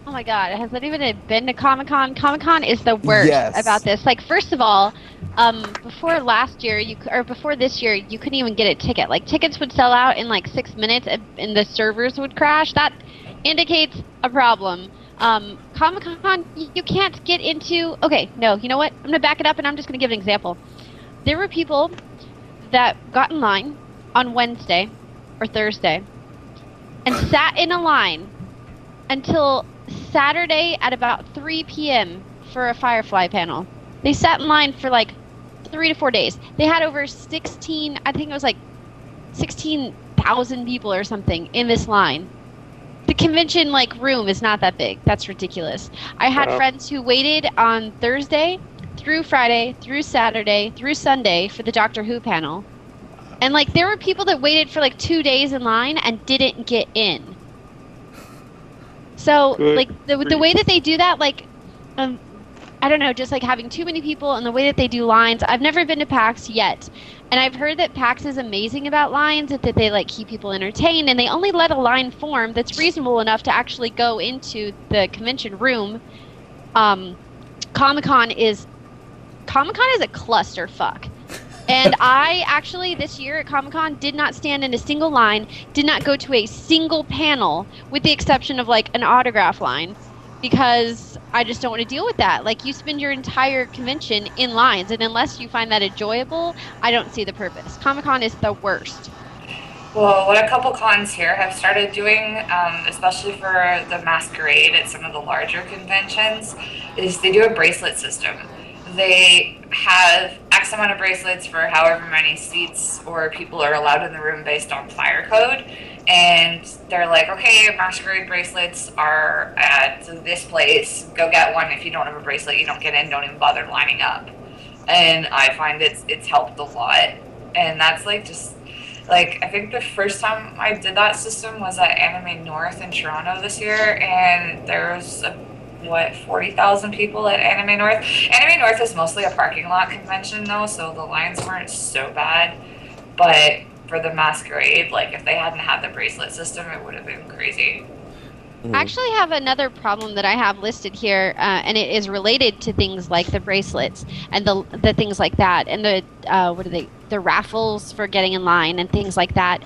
Oh my God, has anyone been to Comic-Con? Comic-Con is the worst about this. First of all, before last year, before this year, you couldn't even get a ticket. Tickets would sell out in 6 minutes and the servers would crash. That indicates a problem. Comic-Con, you can't get into... Okay, no, you know what? I'm going to back it up and I'm just going to give an example. There were people that got in line on Wednesday or Thursday and sat in a line until Saturday at about 3 p.m. for a Firefly panel. They sat in line for 3 to 4 days. They had over 16, I think it was 16,000 people or something in this line. The convention room is not that big. That's ridiculous. I had friends who waited on Thursday through Friday, through Saturday, through Sunday for the Doctor Who panel. And there were people that waited for 2 days in line and didn't get in. So the way that they do that, I don't know, just like having too many people and the way that they do lines. I've never been to PAX yet. And I've heard that PAX is amazing about lines, that they like keep people entertained, and they only let a line form that's reasonable enough to actually go into the convention room. Um, Comic-Con is a clusterfuck. And I actually, this year at Comic-Con, did not stand in a single line, did not go to a single panel, with the exception of like an autograph line, because I just don't want to deal with that. Like, you spend your entire convention in lines, and unless you find that enjoyable, I don't see the purpose. Comic-Con is the worst. Well, what a couple cons here have started doing, especially for the masquerade at some of the larger conventions, is they do a bracelet system. They have X amount of bracelets for however many seats or people are allowed in the room based on fire code. And they're like, okay, masquerade bracelets are at this place. Go get one. If you don't have a bracelet, you don't get in. Don't even bother lining up. And I find it's helped a lot. And that's like just like, I think the first time I did that system was at Anime North in Toronto this year, and there was 40,000 people at Anime North. Anime North is mostly a parking lot convention though, so the lines weren't so bad. But for the masquerade, like, if they hadn't had the bracelet system, it would have been crazy. I actually have another problem that I have listed here, and it is related to things like the bracelets and the things like that, and the raffles for getting in line and things like that.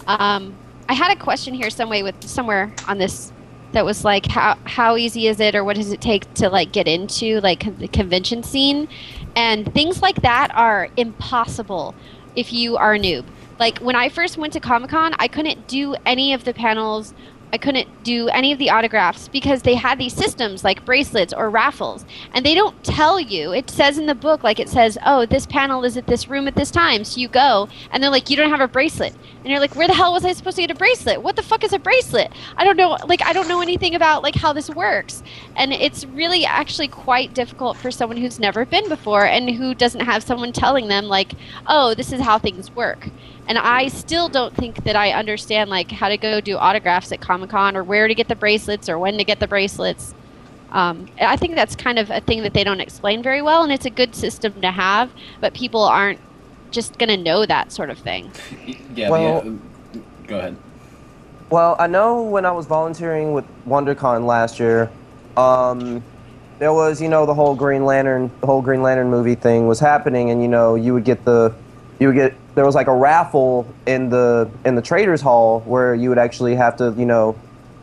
I had a question here somewhere on this that was like, how easy is it, or what does it take to like get into like the convention scene, and things like that are impossible if you are a noob. Like, when I first went to Comic-Con, I couldn't do any of the panels. I couldn't do any of the autographs because they had these systems like bracelets or raffles, and they don't tell you. It says in the book, like, it says, oh, this panel is at this room at this time, so you go, and they're like, you don't have a bracelet, and you're like, where the hell was I supposed to get a bracelet? What the fuck is a bracelet? I don't know. Like, I don't know anything about like how this works, and it's really actually quite difficult for someone who's never been before and who doesn't have someone telling them like, oh, this is how things work. And I still don't think that I understand like how to go do autographs at Comic-Con, or where to get the bracelets, or when to get the bracelets. I think that's kind of a thing that they don't explain very well, and it's a good system to have, but people aren't just going to know that sort of thing. Yeah, Well- go ahead. Well, I know when I was volunteering with WonderCon last year, there was, the whole Green Lantern movie thing was happening, and there was like a raffle in the Traders Hall where you would actually have to,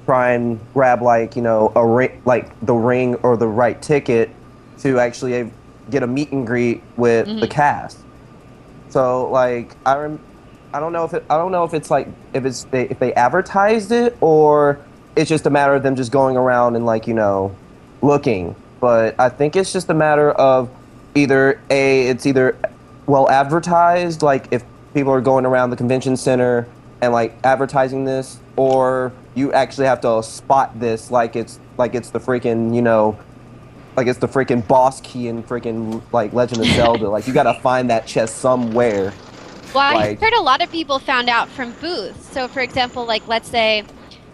try and grab like, a ring, like the ring or the right ticket to actually get a meet and greet with the cast. So like I don't know if it's like if they advertised it, or it's just a matter of them just going around and like looking. But I think it's just a matter of it's either well advertised, like if people are going around the convention center and like advertising this, or you actually have to spot this like it's the freaking like it's the freaking boss key in freaking like Legend of Zelda. Like, you gotta find that chest somewhere. Well, I heard a lot of people found out from booths. So, for example, like, let's say,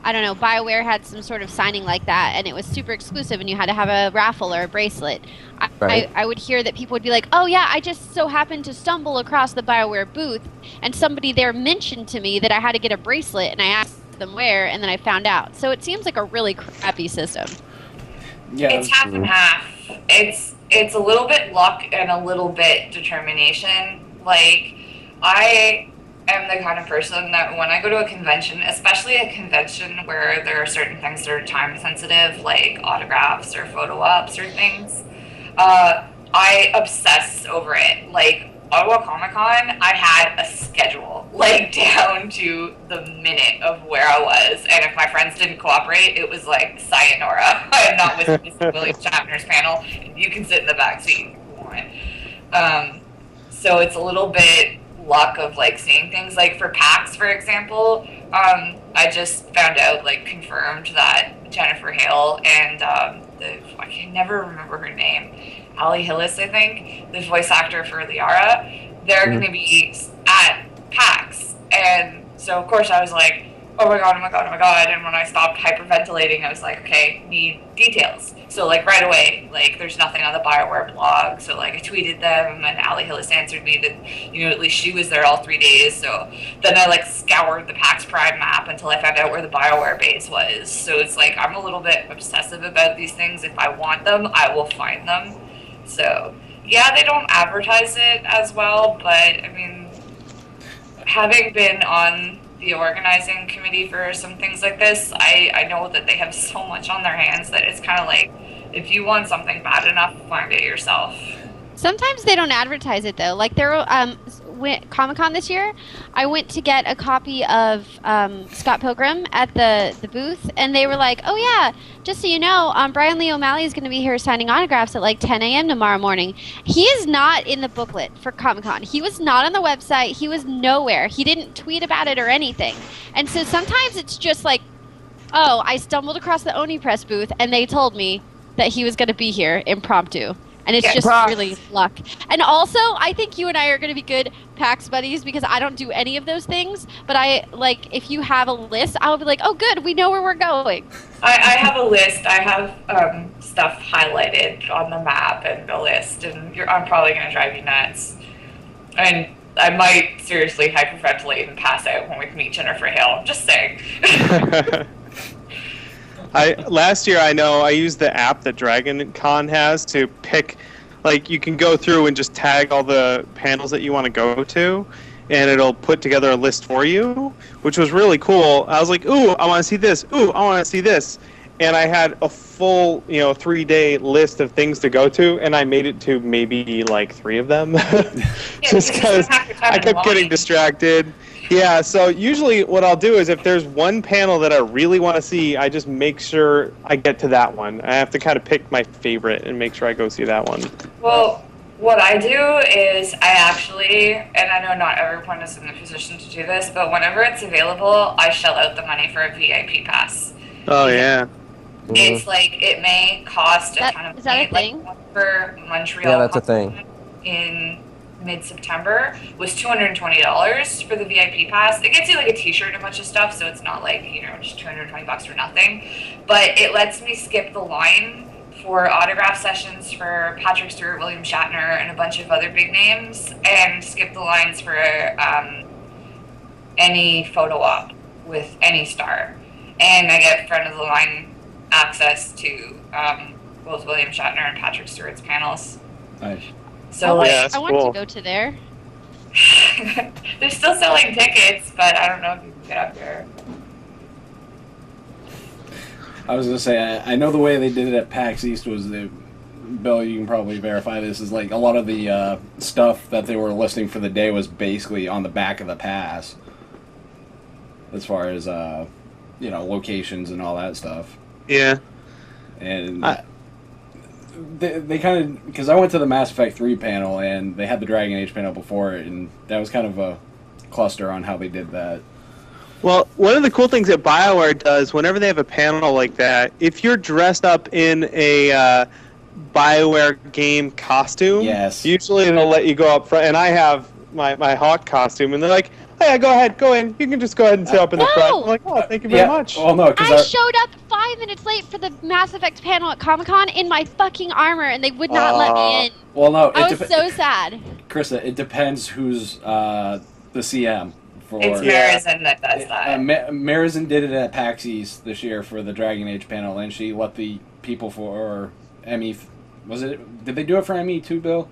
I don't know, BioWare had some sort of signing like that, and it was super exclusive, and you had to have a raffle or a bracelet. I would hear that people would be like, oh, yeah, I just so happened to stumble across the BioWare booth, and somebody there mentioned to me that I had to get a bracelet, and I asked them where, and then I found out. So it seems like a really crappy system. Yeah, It's half and half. It's a little bit luck and a little bit determination. Like, I am the kind of person that when I go to a convention, especially a convention where there are certain things that are time sensitive, like autographs or photo ops or things, I obsess over it. Like, Ottawa Comic Con, I had a schedule, like, down to the minute of where I was. And if my friends didn't cooperate, it was like, sayonara. I am not with Mr. William Shatner's panel, and you can sit in the back seat if you want. So it's a little bit luck of, like, seeing things. Like, for PAX, for example, I just found out, like, confirmed that Jennifer Hale and I can never remember her name, Ali Hillis, I think, the voice actor for Liara, they're going to be at PAX. And so, of course, I was like, oh my god, oh my god, oh my god. And when I stopped hyperventilating, I was like, okay, need details. So like right away, like there's nothing on the BioWare blog. So like I tweeted them, and Ali Hillis answered me that, you know, at least she was there all 3 days. So then I like scoured the PAX Prime map until I found out where the BioWare base was. So it's like I'm a little bit obsessive about these things. If I want them, I will find them. So yeah, they don't advertise it as well, but I mean, having been on the organizing committee for some things like this, I know that they have so much on their hands that it's kind of like, if you want something bad enough, find it yourself. Sometimes they don't advertise it though. Like there, Comic-Con this year, I went to get a copy of Scott Pilgrim at the booth, and they were like, "Oh yeah, just so you know, Brian Lee O'Malley is going to be here signing autographs at like 10 a.m. tomorrow morning." He is not in the booklet for Comic-Con. He was not on the website. He was nowhere. He didn't tweet about it or anything. And so sometimes it's just like, "Oh, I stumbled across the Oni Press booth, and they told me that he was going to be here impromptu." And it's just really luck. And also, I think you and I are going to be good PAX buddies because I don't do any of those things. But I, like, if you have a list, I'll be like, oh, good, we know where we're going. I have a list. I have stuff highlighted on the map and the list. And I'm probably going to drive you nuts. And I might seriously hyperventilate and pass out when we meet Jennifer Hill. I'm just saying. Last year, I know I used the app that Dragon Con has to pick, like you can go through and just tag all the panels that you want to go to, and it'll put together a list for you, which was really cool. I was like, ooh, I want to see this. Ooh, I want to see this. And I had a full, 3-day list of things to go to, and I made it to maybe like 3 of them, just because I kept getting distracted. Yeah, so usually what I'll do is if there's one panel that I really want to see, I just make sure I get to that one. I have to kind of pick my favorite and make sure I go see that one. Well, what I do is I actually, and I know not everyone is in the position to do this, but whenever it's available, I shell out the money for a VIP pass. Oh, yeah. It's like, it may cost a ton of money. Is that a thing? Like for Montreal. Yeah, that's a thing. In mid-September was $220 for the VIP pass. It gets you like a t-shirt and a bunch of stuff, so it's not like, just $220 for nothing. But it lets me skip the line for autograph sessions for Patrick Stewart, William Shatner, and a bunch of other big names, and skip the lines for any photo op with any star. And I get front of the line access to both William Shatner and Patrick Stewart's panels. Nice. So I want to go to there. They're still selling tickets, but I don't know if you can get up there. I was going to say, I know the way they did it at PAX East was, Bill, you can probably verify this, is like a lot of the stuff that they were listing for the day was basically on the back of the pass. As far as, locations and all that stuff. Yeah. And they kind of, because I went to the Mass Effect 3 panel and they had the Dragon Age panel before it, and that was kind of a cluster on how they did that. Well, one of the cool things that BioWare does, whenever they have a panel like that, if you're dressed up in a BioWare game costume, yes, usually they'll let you go up front. And I have my Hawk costume, and they're like, "Hey, go ahead, go in. You can just go ahead and sit up in the front." I'm like, "Oh, thank you very much." Well, no, I showed up 5 minutes late for the Mass Effect panel at Comic-Con in my fucking armor, and they would not let me in. Well, no, I was so sad. Krista, it depends who's the CM. It's Marizin that does that. Marizin did it at PAX East this year for the Dragon Age panel, and she let the people for ME. Did they do it for ME too, Bill?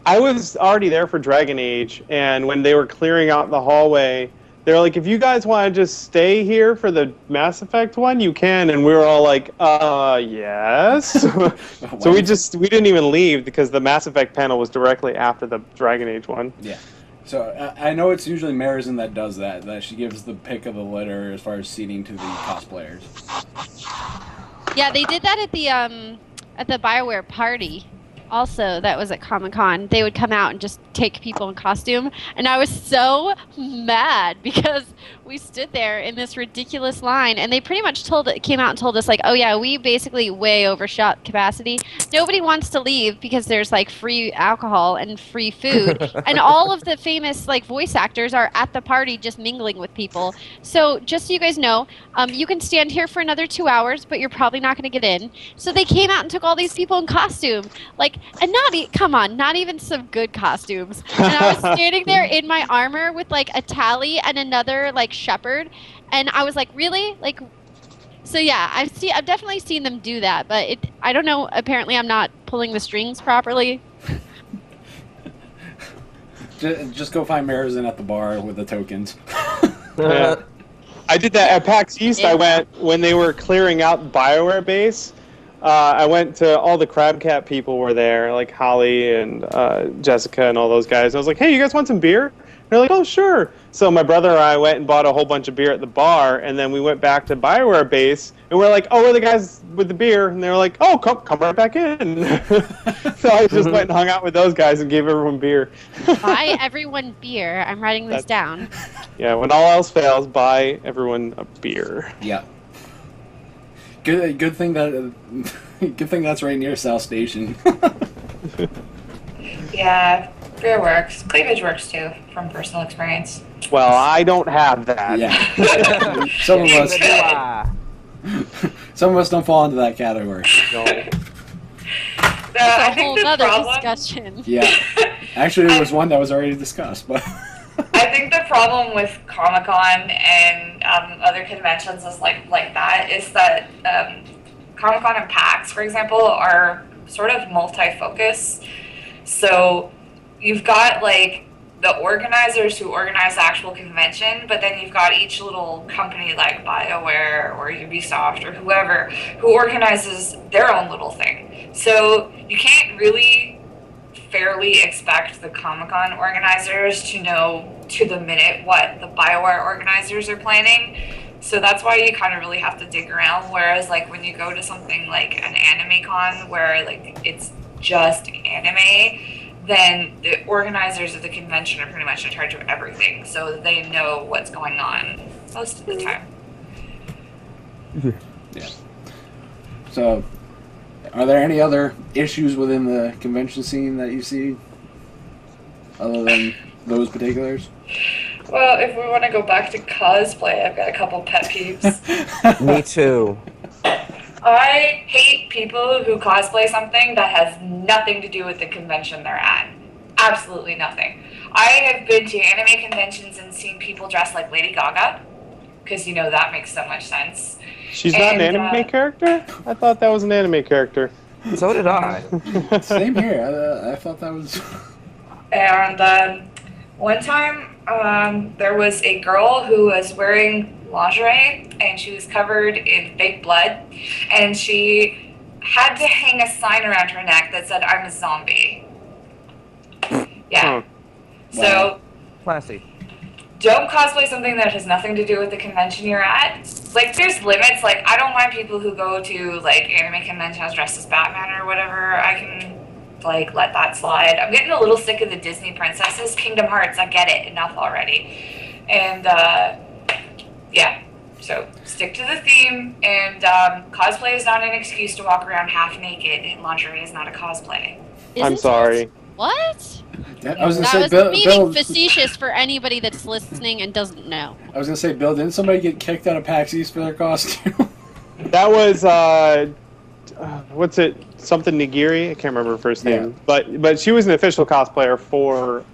I was already there for Dragon Age, and when they were clearing out the hallway, they were like, if you guys want to just stay here for the Mass Effect one, you can. And we were all like, yes. So we didn't even leave because the Mass Effect panel was directly after the Dragon Age one. Yeah. So I know it's usually Marizin that does that she gives the pick of the litter as far as seating to the cosplayers. Yeah, they did that at the BioWare party. Also, that was at Comic-Con. They would come out and just take people in costume, and I was so mad because we stood there in this ridiculous line, and they pretty much came out and told us like, oh yeah, we basically way overshot capacity. Nobody wants to leave because there's like free alcohol and free food, and all of the famous like voice actors are at the party just mingling with people. So just so you guys know, you can stand here for another 2 hours, but you're probably not going to get in. So they came out and took all these people in costume, like, and come on, not even some good costumes. And I was standing there in my armor with like a tally and another like shepherd, and I was like, really? Like, so yeah, I've definitely seen them do that, but I don't know, apparently I'm not pulling the strings properly. Just go find Marizin at the bar with the tokens. Yeah. I did that at PAX East. I went when they were clearing out BioWare base. I went to all the Crab Cat people were there, like Holly and Jessica and all those guys. I was like, hey, you guys want some beer? And they're like, oh, sure. So my brother and I went and bought a whole bunch of beer at the bar, and then we went back to BioWare base, and we're like, oh, we're the guys with the beer. And they were like, oh, come right back in. So I just went and hung out with those guys and gave everyone beer. Buy everyone beer. I'm writing this down. Yeah, when all else fails, buy everyone a beer. Yeah. Good thing that's right near South Station. Yeah, beer works. Cleavage works too, from personal experience. Well, I don't have that. Yeah. Some of us don't fall into that category. No. That's I a think whole the other problem, discussion. Yeah. Actually, it was one that was already discussed, but. I think the problem with Comic-Con and other conventions is like that is that Comic-Con and PAX, for example, are sort of multi-focus. So you've got like the organizers who organize the actual convention, but then you've got each little company like BioWare or Ubisoft or whoever who organizes their own little thing. So you can't really fairly expect the Comic-Con organizers to know to the minute what the BioWare organizers are planning. So that's why you kind of really have to dig around. Whereas like when you go to something like an anime con where like it's just anime, then the organizers of the convention are pretty much in charge of everything. So they know what's going on most of the time. Yeah. So, are there any other issues within the convention scene that you see, other than those particulars? Well, if we want to go back to cosplay, I've got a couple pet peeves. Me too. I hate people who cosplay something that has nothing to do with the convention they're at. Absolutely nothing. I have been to anime conventions and seen people dressed like Lady Gaga, because you know that makes so much sense. She's not an anime character? I thought that was an anime character. So did I. Same here. I thought that was. And one time, there was a girl who was wearing lingerie, and she was covered in fake blood, and she had to hang a sign around her neck that said, "I'm a zombie." Yeah. Huh. So, Classy. don't cosplay something that has nothing to do with the convention you're at. Like, there's limits. Like, I don't mind people who go to, like, anime conventions dressed as Batman or whatever. I can, like, let that slide. I'm getting a little sick of the Disney princesses. Kingdom Hearts, I get it. Enough already. And, yeah. So, stick to the theme. And cosplay is not an excuse to walk around half naked. And lingerie is not a cosplay. I'm sorry. What? I was gonna That say, was Bill. being facetious for anybody that's listening and doesn't know. I was gonna say, Bill. Didn't somebody get kicked out of PAX East for their costume? That was, what's it? Something Nigiri? I can't remember her first name. Yeah. But she was an official cosplayer for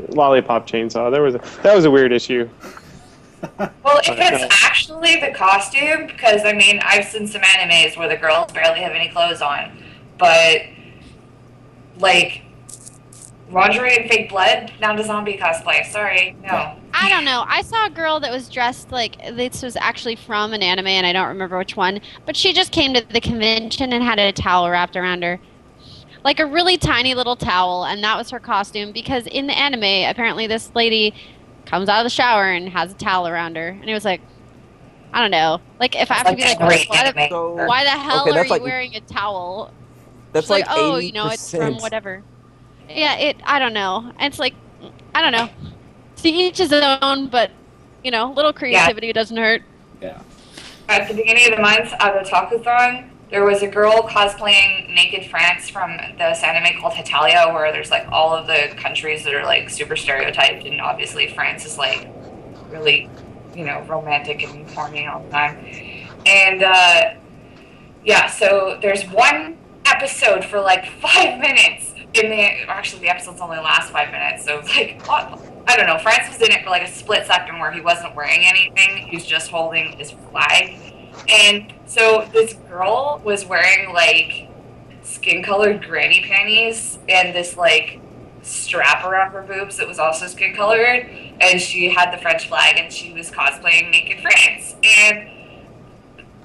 Lollipop Chainsaw. That was a weird issue. Well, if it's actually the costume, because, I mean, I've seen some animes where the girls barely have any clothes on, but, like, lingerie and fake blood, not a zombie cosplay. Sorry, no. I don't know. I saw a girl that was dressed like this was actually from an anime, and I don't remember which one. But she just came to the convention and had a towel wrapped around her, like a really tiny little towel, and that was her costume. Because in the anime, apparently this lady comes out of the shower and has a towel around her, and it was like, I don't know. Like if I have to be like, why the hell are you wearing a towel? That's She's like, oh, you know, it's from whatever. Yeah, I don't know. It's like, I don't know. To each his own, but You know, a little creativity doesn't hurt. Yeah. At the beginning of the month at the Takuthon, there was a girl cosplaying Naked France from this anime called Hetalia, where there's like all of the countries that are like super stereotyped, and obviously France is like really, you know, romantic and horny all the time. And yeah, so there's one episode for like 5 minutes actually the episodes only last 5 minutes, so it's like, I don't know, France was in it for like a split second where he wasn't wearing anything, he was just holding his flag. And so this girl was wearing like skin-colored granny panties and this like strap around her boobs that was also skin-colored, and she had the French flag and she was cosplaying Naked France. And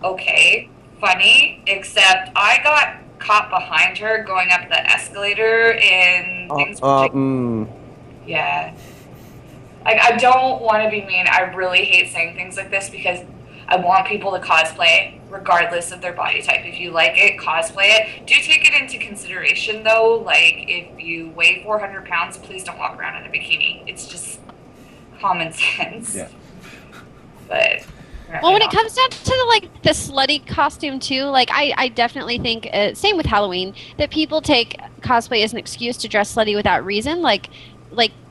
okay, funny, except I got caught behind her going up the escalator and things yeah. I don't want to be mean. I really hate saying things like this because I want people to cosplay regardless of their body type. If you like it, cosplay it. Do take it into consideration though. Like if you weigh 400 pounds, please don't walk around in a bikini. It's just common sense. Yeah. But well, when it comes down to like the slutty costume too, like I definitely think same with Halloween, that people take cosplay as an excuse to dress slutty without reason, like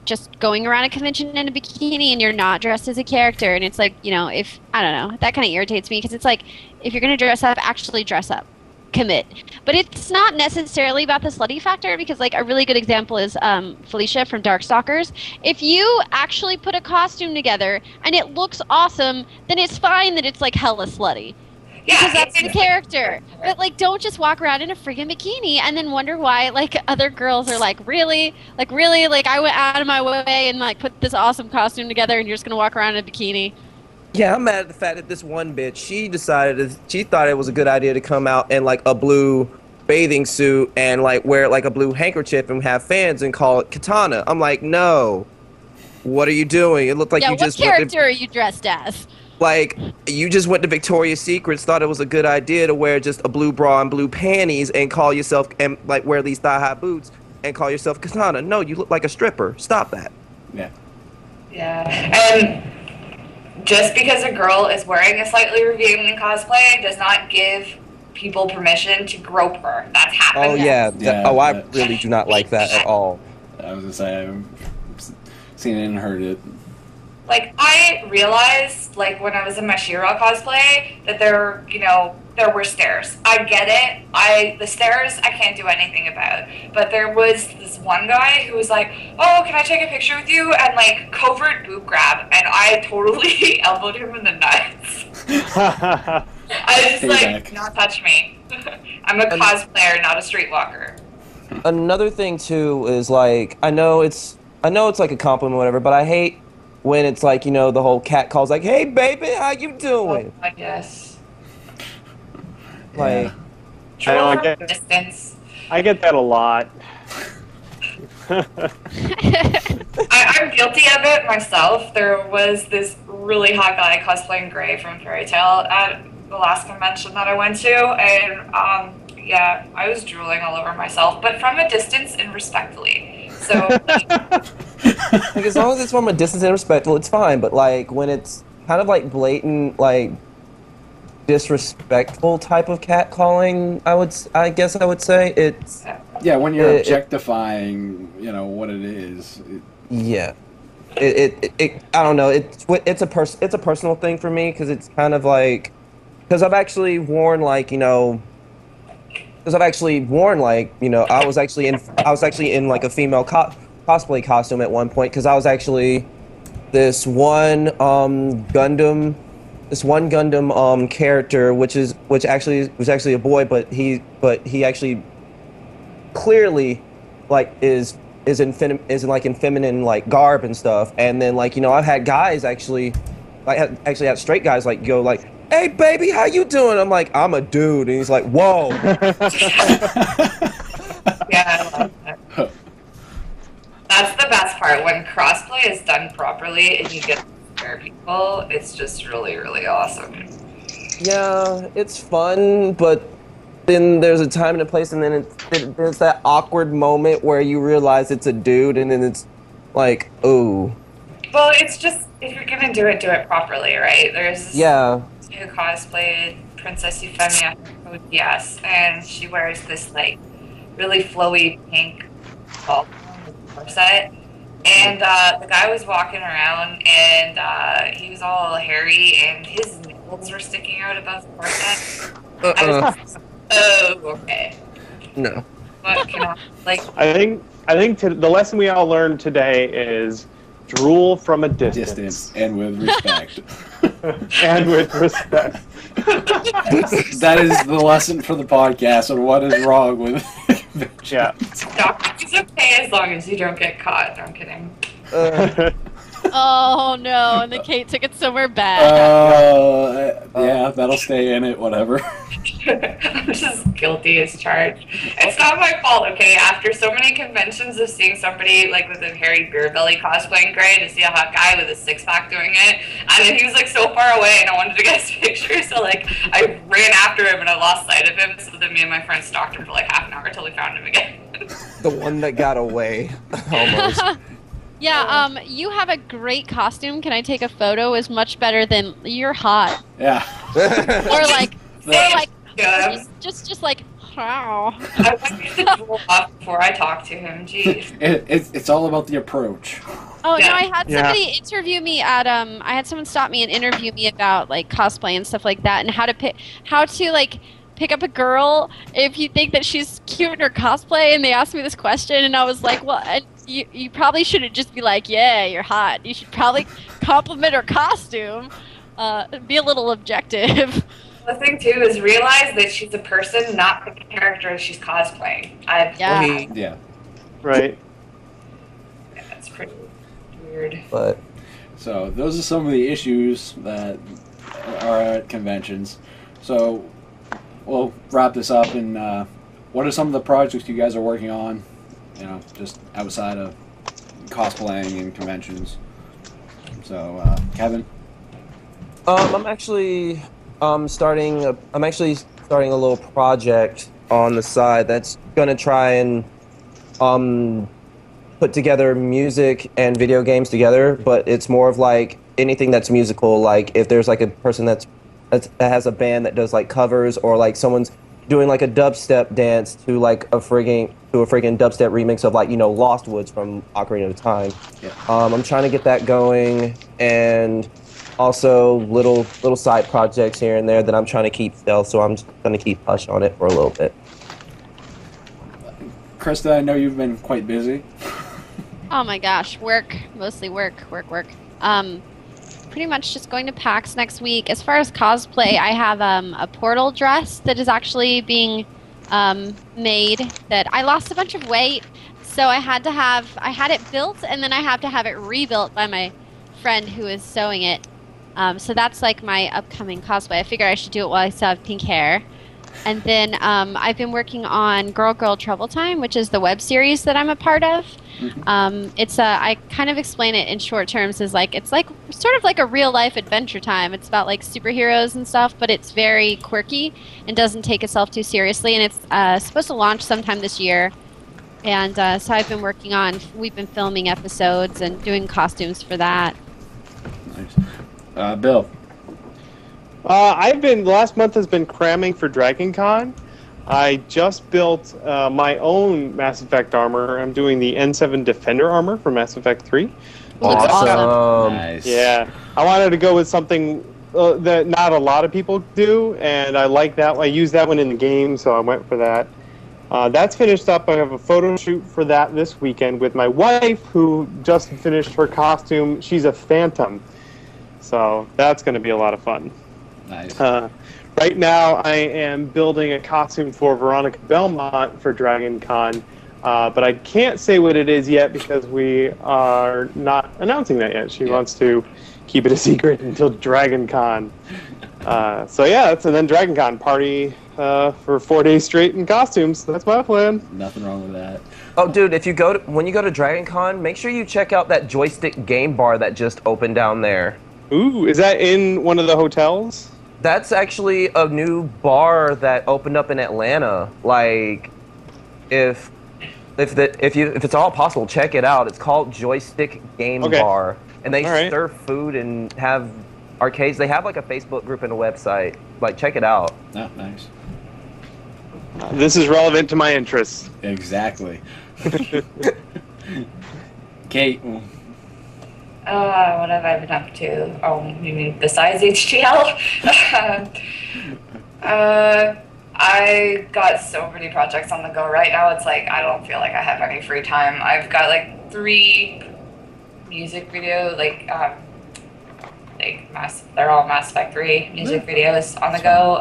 just going around a convention in a bikini and you're not dressed as a character. And it's like, you know, if I don't know, that kind of irritates me because it's like, if you're gonna dress up, actually dress up, commit. But it's not necessarily about the slutty factor, because like a really good example is Felicia from Darkstalkers. If you actually put a costume together and it looks awesome, then it's fine that it's like hella slutty. Because that's the character. But like, don't just walk around in a freaking bikini and then wonder why like other girls are like, really, like I went out of my way and like put this awesome costume together and you're just gonna walk around in a bikini. Yeah, I'm mad at the fact that this one bitch, she thought it was a good idea to come out in like a blue bathing suit and like wear like a blue handkerchief and have fans and call it Katana. I'm like, no. What are you doing? It looked like you just what character are you dressed as? Like, you just went to Victoria's Secrets, thought it was a good idea to wear just a blue bra and blue panties and call yourself, and like wear these thigh-high boots and call yourself Katana. No, you look like a stripper. Stop that. Yeah. Yeah, and just because a girl is wearing a slightly revealing cosplay does not give people permission to grope her. That's happened. Oh, yeah. I really do not like that at all. I was going to say, I've seen it and heard it. Like, I realized, like, when I was in my She-Ra cosplay, that there were stairs. I get it. The stairs, I can't do anything about. But there was this one guy who was like, oh, can I take a picture with you? And, like, covert boob grab. And I totally elbowed him in the nuts. I was just like, not touch me. I'm a cosplayer, not a streetwalker. Another thing, too, is, like, I know it's like a compliment or whatever, but I hate when it's like, you know, the whole cat calls like, hey, baby, how you doing? I guess. Like, I get that a lot. I'm guilty of it myself. There was this really hot guy cosplaying Gray from Fairy Tail at the last convention that I went to, and yeah, I was drooling all over myself, but from a distance and respectfully. So, like, as long as it's from a distance and respectful, it's fine. But like when it's kind of like blatant, like disrespectful type of catcalling, I guess I would say it's. Yeah, when you're objectifying, you know what it is. Yeah, I don't know. It's a personal thing for me because it's kind of like, because I've actually worn like, you know. Because I've actually worn like, you know, I was actually in like a female cosplay costume at one point, because I was actually this one Gundam character, which actually was actually a boy, but he actually clearly like is in feminine like garb and stuff. And then like, you know, I've had guys actually had straight guys like go like, hey baby, how you doing? I'm like, I'm a dude, and he's like, whoa. Yeah, I love that. That's the best part. When crossplay is done properly and you get to scare people, it's just really, really awesome. Yeah, it's fun, but then there's a time and a place, and then there's that awkward moment where you realize it's a dude, and then it's like, ooh. Well, it's just if you're gonna do it properly, right? There's Yeah. who cosplayed Princess Euphemia from ODS, and she wears this like really flowy pink ball corset. And the guy was walking around, and he was all hairy, and his nipples were sticking out above the corset. I was, oh, okay. No. What can I like? I think the lesson we all learned today is drool from a distance. Distance and with respect. And with respect. That is the lesson for the podcast on what is wrong with Yeah. It's okay as long as you don't get caught. No, I'm kidding. Oh no! And the Kate took it somewhere bad. Yeah, that'll stay in it, whatever. I'm just guilty as charged. It's not my fault, okay? After so many conventions of seeing somebody like with a hairy beer belly cosplaying gray, to see a hot guy with a six-pack doing it, and then he was like so far away, and I wanted to get his picture, so like I ran after him and I lost sight of him. So then me and my friend stalked him for like half an hour until we found him again. The one that got away, almost. Yeah, you have a great costume. Can I take a photo? Is much better than you're hot. Yeah. Or like, Yeah. just like, wow. I wanted to drool off before I talked to him. Jeez. It's all about the approach. Oh Yeah. no, I had somebody interview me at I had someone stop me and interview me about like cosplay and stuff like that, and how to like pick up a girl if you think that she's cute in her cosplay. And they asked me this question, and I was like, well, you probably shouldn't just be like, yeah, you're hot. You should probably compliment her costume. Be a little objective. The thing too is realize that she's a person, not the character she's cosplaying. Yeah. Yeah. Right. Yeah, that's pretty weird. But So those are some of the issues that are at conventions. So we'll wrap this up. And what are some of the projects you guys are working on? You know, just outside of cosplaying and conventions. So Kevin. I'm actually starting a little project on the side that's gonna try and put together music and video games together, but it's more of like anything that's musical. Like if there's like a person that has a band that does like covers, or like someone's doing like a dubstep dance to like a friggin' dubstep remix of like, you know, Lost Woods from Ocarina of Time. Yeah. I'm trying to get that going, and also little side projects here and there that I'm trying to keep stealth, so I'm just going to keep hush on it for a little bit. Krista, I know you've been quite busy. Oh my gosh, work, mostly work. Pretty much just going to PAX next week. As far as cosplay, I have a Portal dress that is actually being made. That I lost a bunch of weight, so I had it built, and then I have to have it rebuilt by my friend who is sewing it. So that's like my upcoming cosplay. I figure I should do it while I still have pink hair. And then I've been working on Girl Trouble Time, which is the web series that I'm a part of. It's I kind of explain it in short terms as like, it's like sort of like a real life Adventure Time. It's about like superheroes and stuff, but it's very quirky and doesn't take itself too seriously. And it's supposed to launch sometime this year. And so I've been we've been filming episodes and doing costumes for that. Nice. Bill. The last month has been cramming for Dragon Con. I just built my own Mass Effect armor. I'm doing the N7 Defender armor for Mass Effect 3. Looks awesome. Nice. Yeah, I wanted to go with something that not a lot of people do, and I like that. I used that one in the game, so I went for that. That's finished up. I have a photo shoot for that this weekend with my wife, who just finished her costume. She's a Phantom, so that's going to be a lot of fun. Nice. Right now, I am building a costume for Veronica Belmont for Dragon Con, but I can't say what it is yet because we are not announcing that yet. She wants to keep it a secret until Dragon Con. So yeah, and then Dragon Con party for 4 days straight in costumes. That's my plan. Nothing wrong with that. Oh, dude, when you go to Dragon Con, make sure you check out that joystick game bar that just opened down there. Ooh, is that in one of the hotels? That's actually a new bar that opened up in Atlanta. Like, if it's all possible, check it out. It's called Joystick Game Bar. and they All right. serve food and have arcades. They have like a Facebook group and a website. Like, check it out. Oh, nice. This is relevant to my interests. Exactly. Kate. What have I been up to? Oh, you mean besides HTL? I got so many projects on the go right now. It's like I don't feel like I have any free time. I've got like 3 music video, they're all Mass Effect 3 music videos on the go.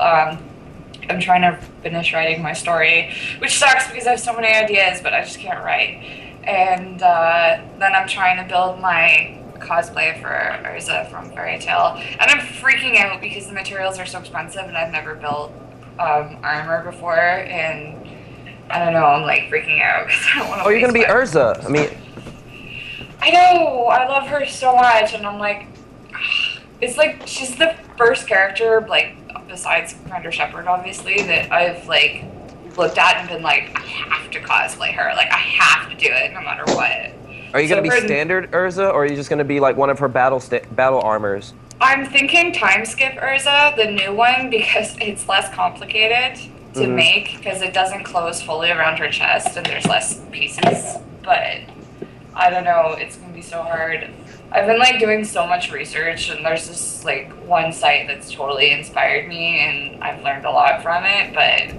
I'm trying to finish writing my story, which sucks because I have so many ideas, but I just can't write. And then I'm trying to build my cosplay for Urza from Fairy Tale, and I'm freaking out because the materials are so expensive, and I've never built armor before, and I don't know, I'm like freaking out because I don't want to. Oh, you're gonna be Urza. I mean, I know, I love her so much, and I'm like, it's like she's the first character, like besides Commander Shepard, obviously, that I've like looked at and been like, I have to cosplay her, like I have to do it no matter what. are you gonna be standard Urza, or are you just gonna be like one of her battle armors? I'm thinking time skip Urza, the new one, because it's less complicated to make, because it doesn't close fully around her chest and there's less pieces. But I don't know, it's gonna be so hard. I've been like doing so much research, and there's this like one site that's totally inspired me, and I've learned a lot from it. But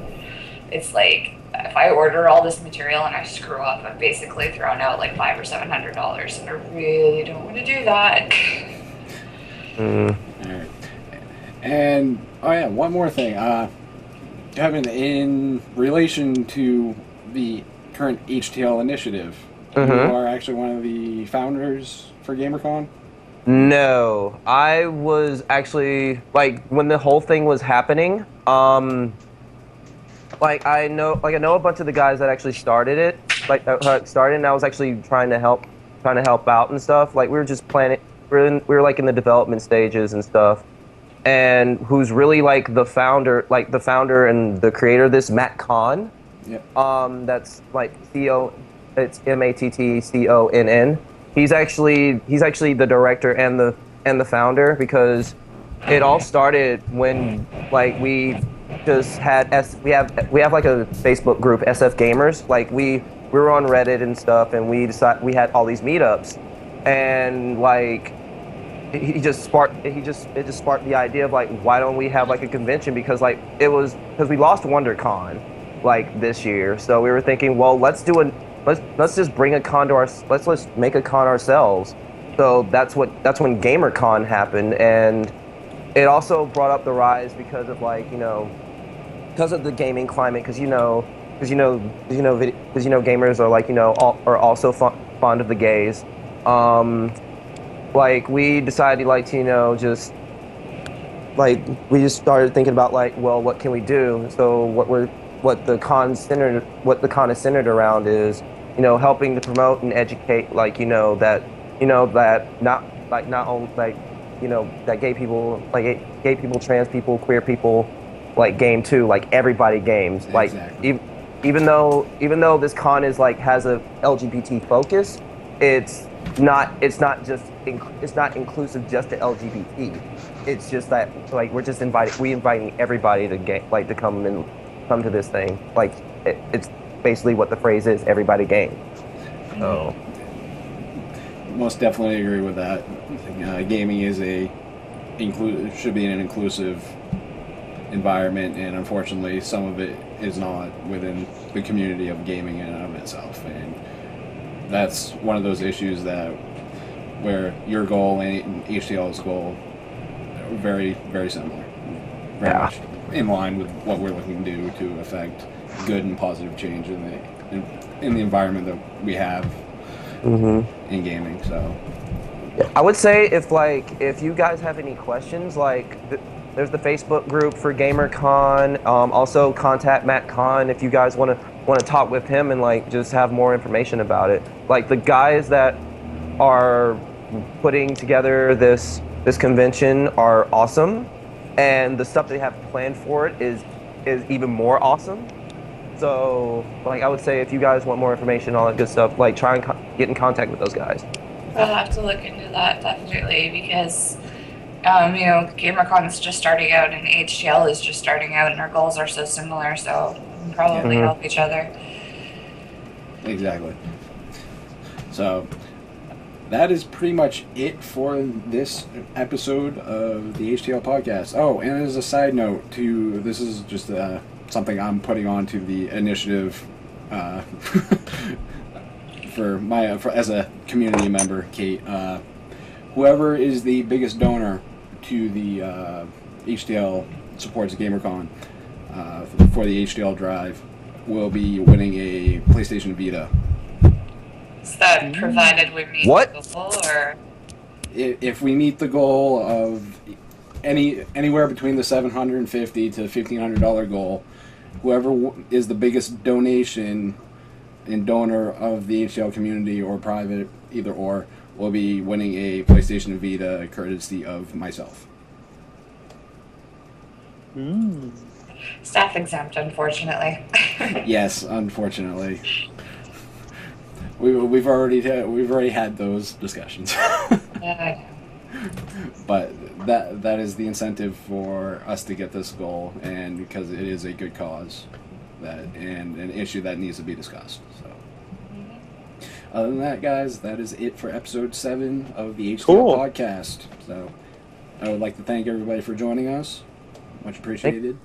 it's like if I order all this material and I screw up, I've basically thrown out like $500 or $700, and I really don't want to do that. All right. And oh yeah, one more thing. Kevin, in relation to the current HTL initiative, you are actually one of the founders for GamerCon? No, I was actually like when the whole thing was happening. Like I know a bunch of the guys that actually started it, and I was actually trying to help out and stuff. Like we were just planning. We were like in the development stages and stuff. And who's really like the founder and the creator of this, Matt Conn. Yep. That's like CEO. It's MATTCONN. He's actually the director and the founder, because it all started when like we just had we have like a Facebook group, SF Gamers. Like we were on Reddit and stuff, and we had all these meetups, and like it just sparked the idea of like, why don't we have like a convention, because like because we lost WonderCon like this year, so we were thinking, well, let's just bring a con to let's make a con ourselves. So that's when GamerCon happened, and it also brought up the rise because of like because of the gaming climate, because gamers are like are also fond of the gays. Like we decided like to just like we just started thinking about like, well, what can we do? So what the con is centered around is helping to promote and educate that not only that gay people, trans people, queer people like game too, like everybody games. Like Exactly. even though this con is like has a LGBT focus, it's not inclusive just to LGBT. It's just that like we're just inviting everybody to come to this thing. Like it's basically what the phrase is, everybody game. So Most definitely agree with that. Gaming is should be an inclusive environment, and unfortunately some of it is not within the community of gaming in and of itself, and that's one of those issues where your goal and HTL's goal are very, very similar, very much in line with what we're looking to do to affect good and positive change in the environment that we have in gaming. So I would say if you guys have any questions, like there's the Facebook group for GamerCon. Also contact Matt Conn if you guys want to talk with him and like just have more information about it. Like the guys that are putting together this convention are awesome, and the stuff they have planned for it is even more awesome. So like I would say if you guys want more information, all that good stuff, like try and get in contact with those guys. I'll have to look into that definitely because, GamerCon is just starting out and HTL is just starting out, and our goals are so similar, so we can probably help each other. Exactly. So that is pretty much it for this episode of the HTL podcast. Oh, and as a side note, this is just something I'm putting onto the initiative as a community member, Kate. Whoever is the biggest donor to the HTL supports GamerCon for the HTL drive will be winning a PlayStation Vita. Is that provided we meet the goal, or if we meet the goal of anywhere between the $750 to $1,500 goal, whoever is the biggest donation and donor of the HTL community or private, either or, will be winning a PlayStation Vita courtesy of myself. staff exempt, unfortunately. Yes, unfortunately. We've already had those discussions. Yeah, I know. But that is the incentive for us to get this goal, and because it is a good cause, and an issue that needs to be discussed. So, other than that, guys, that is it for episode 7 of the HTL podcast. So, I would like to thank everybody for joining us. Much appreciated.